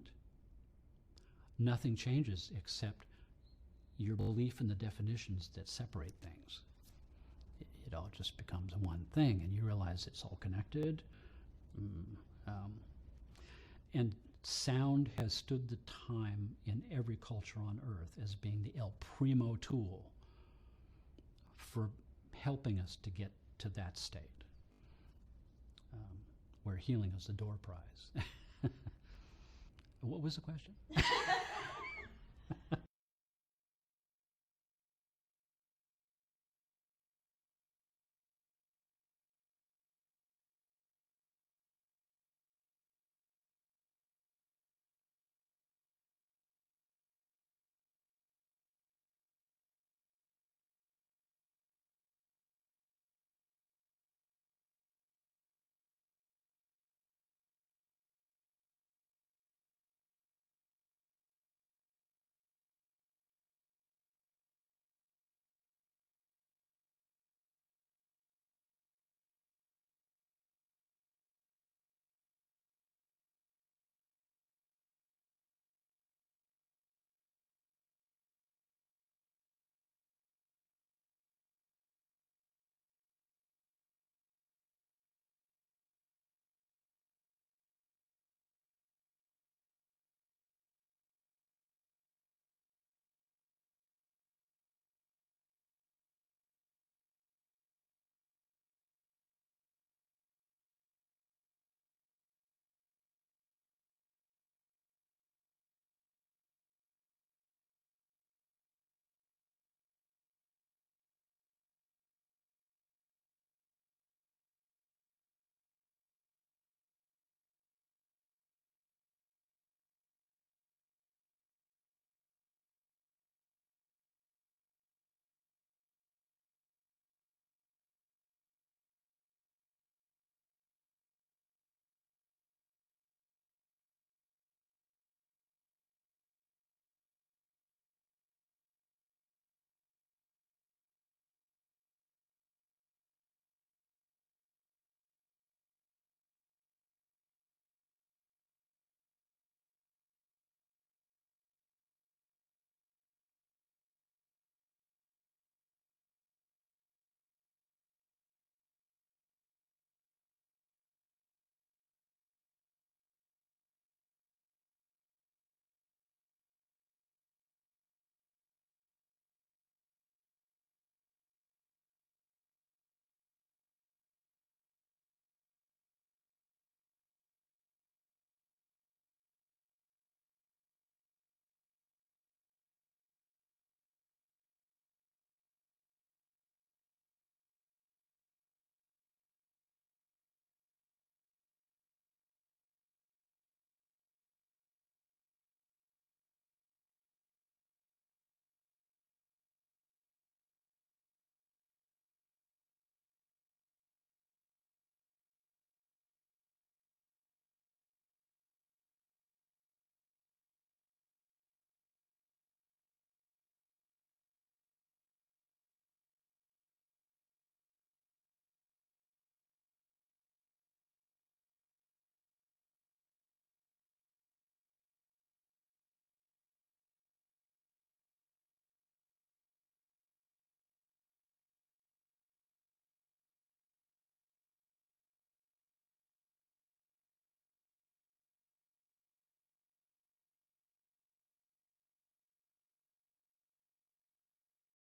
nothing changes except your belief in the definitions that separate things. It all just becomes one thing, and you realize it's all connected. And sound has stood the time in every culture on earth as being the El Primo tool for helping us to get to that state, where healing is the door prize. What was the question?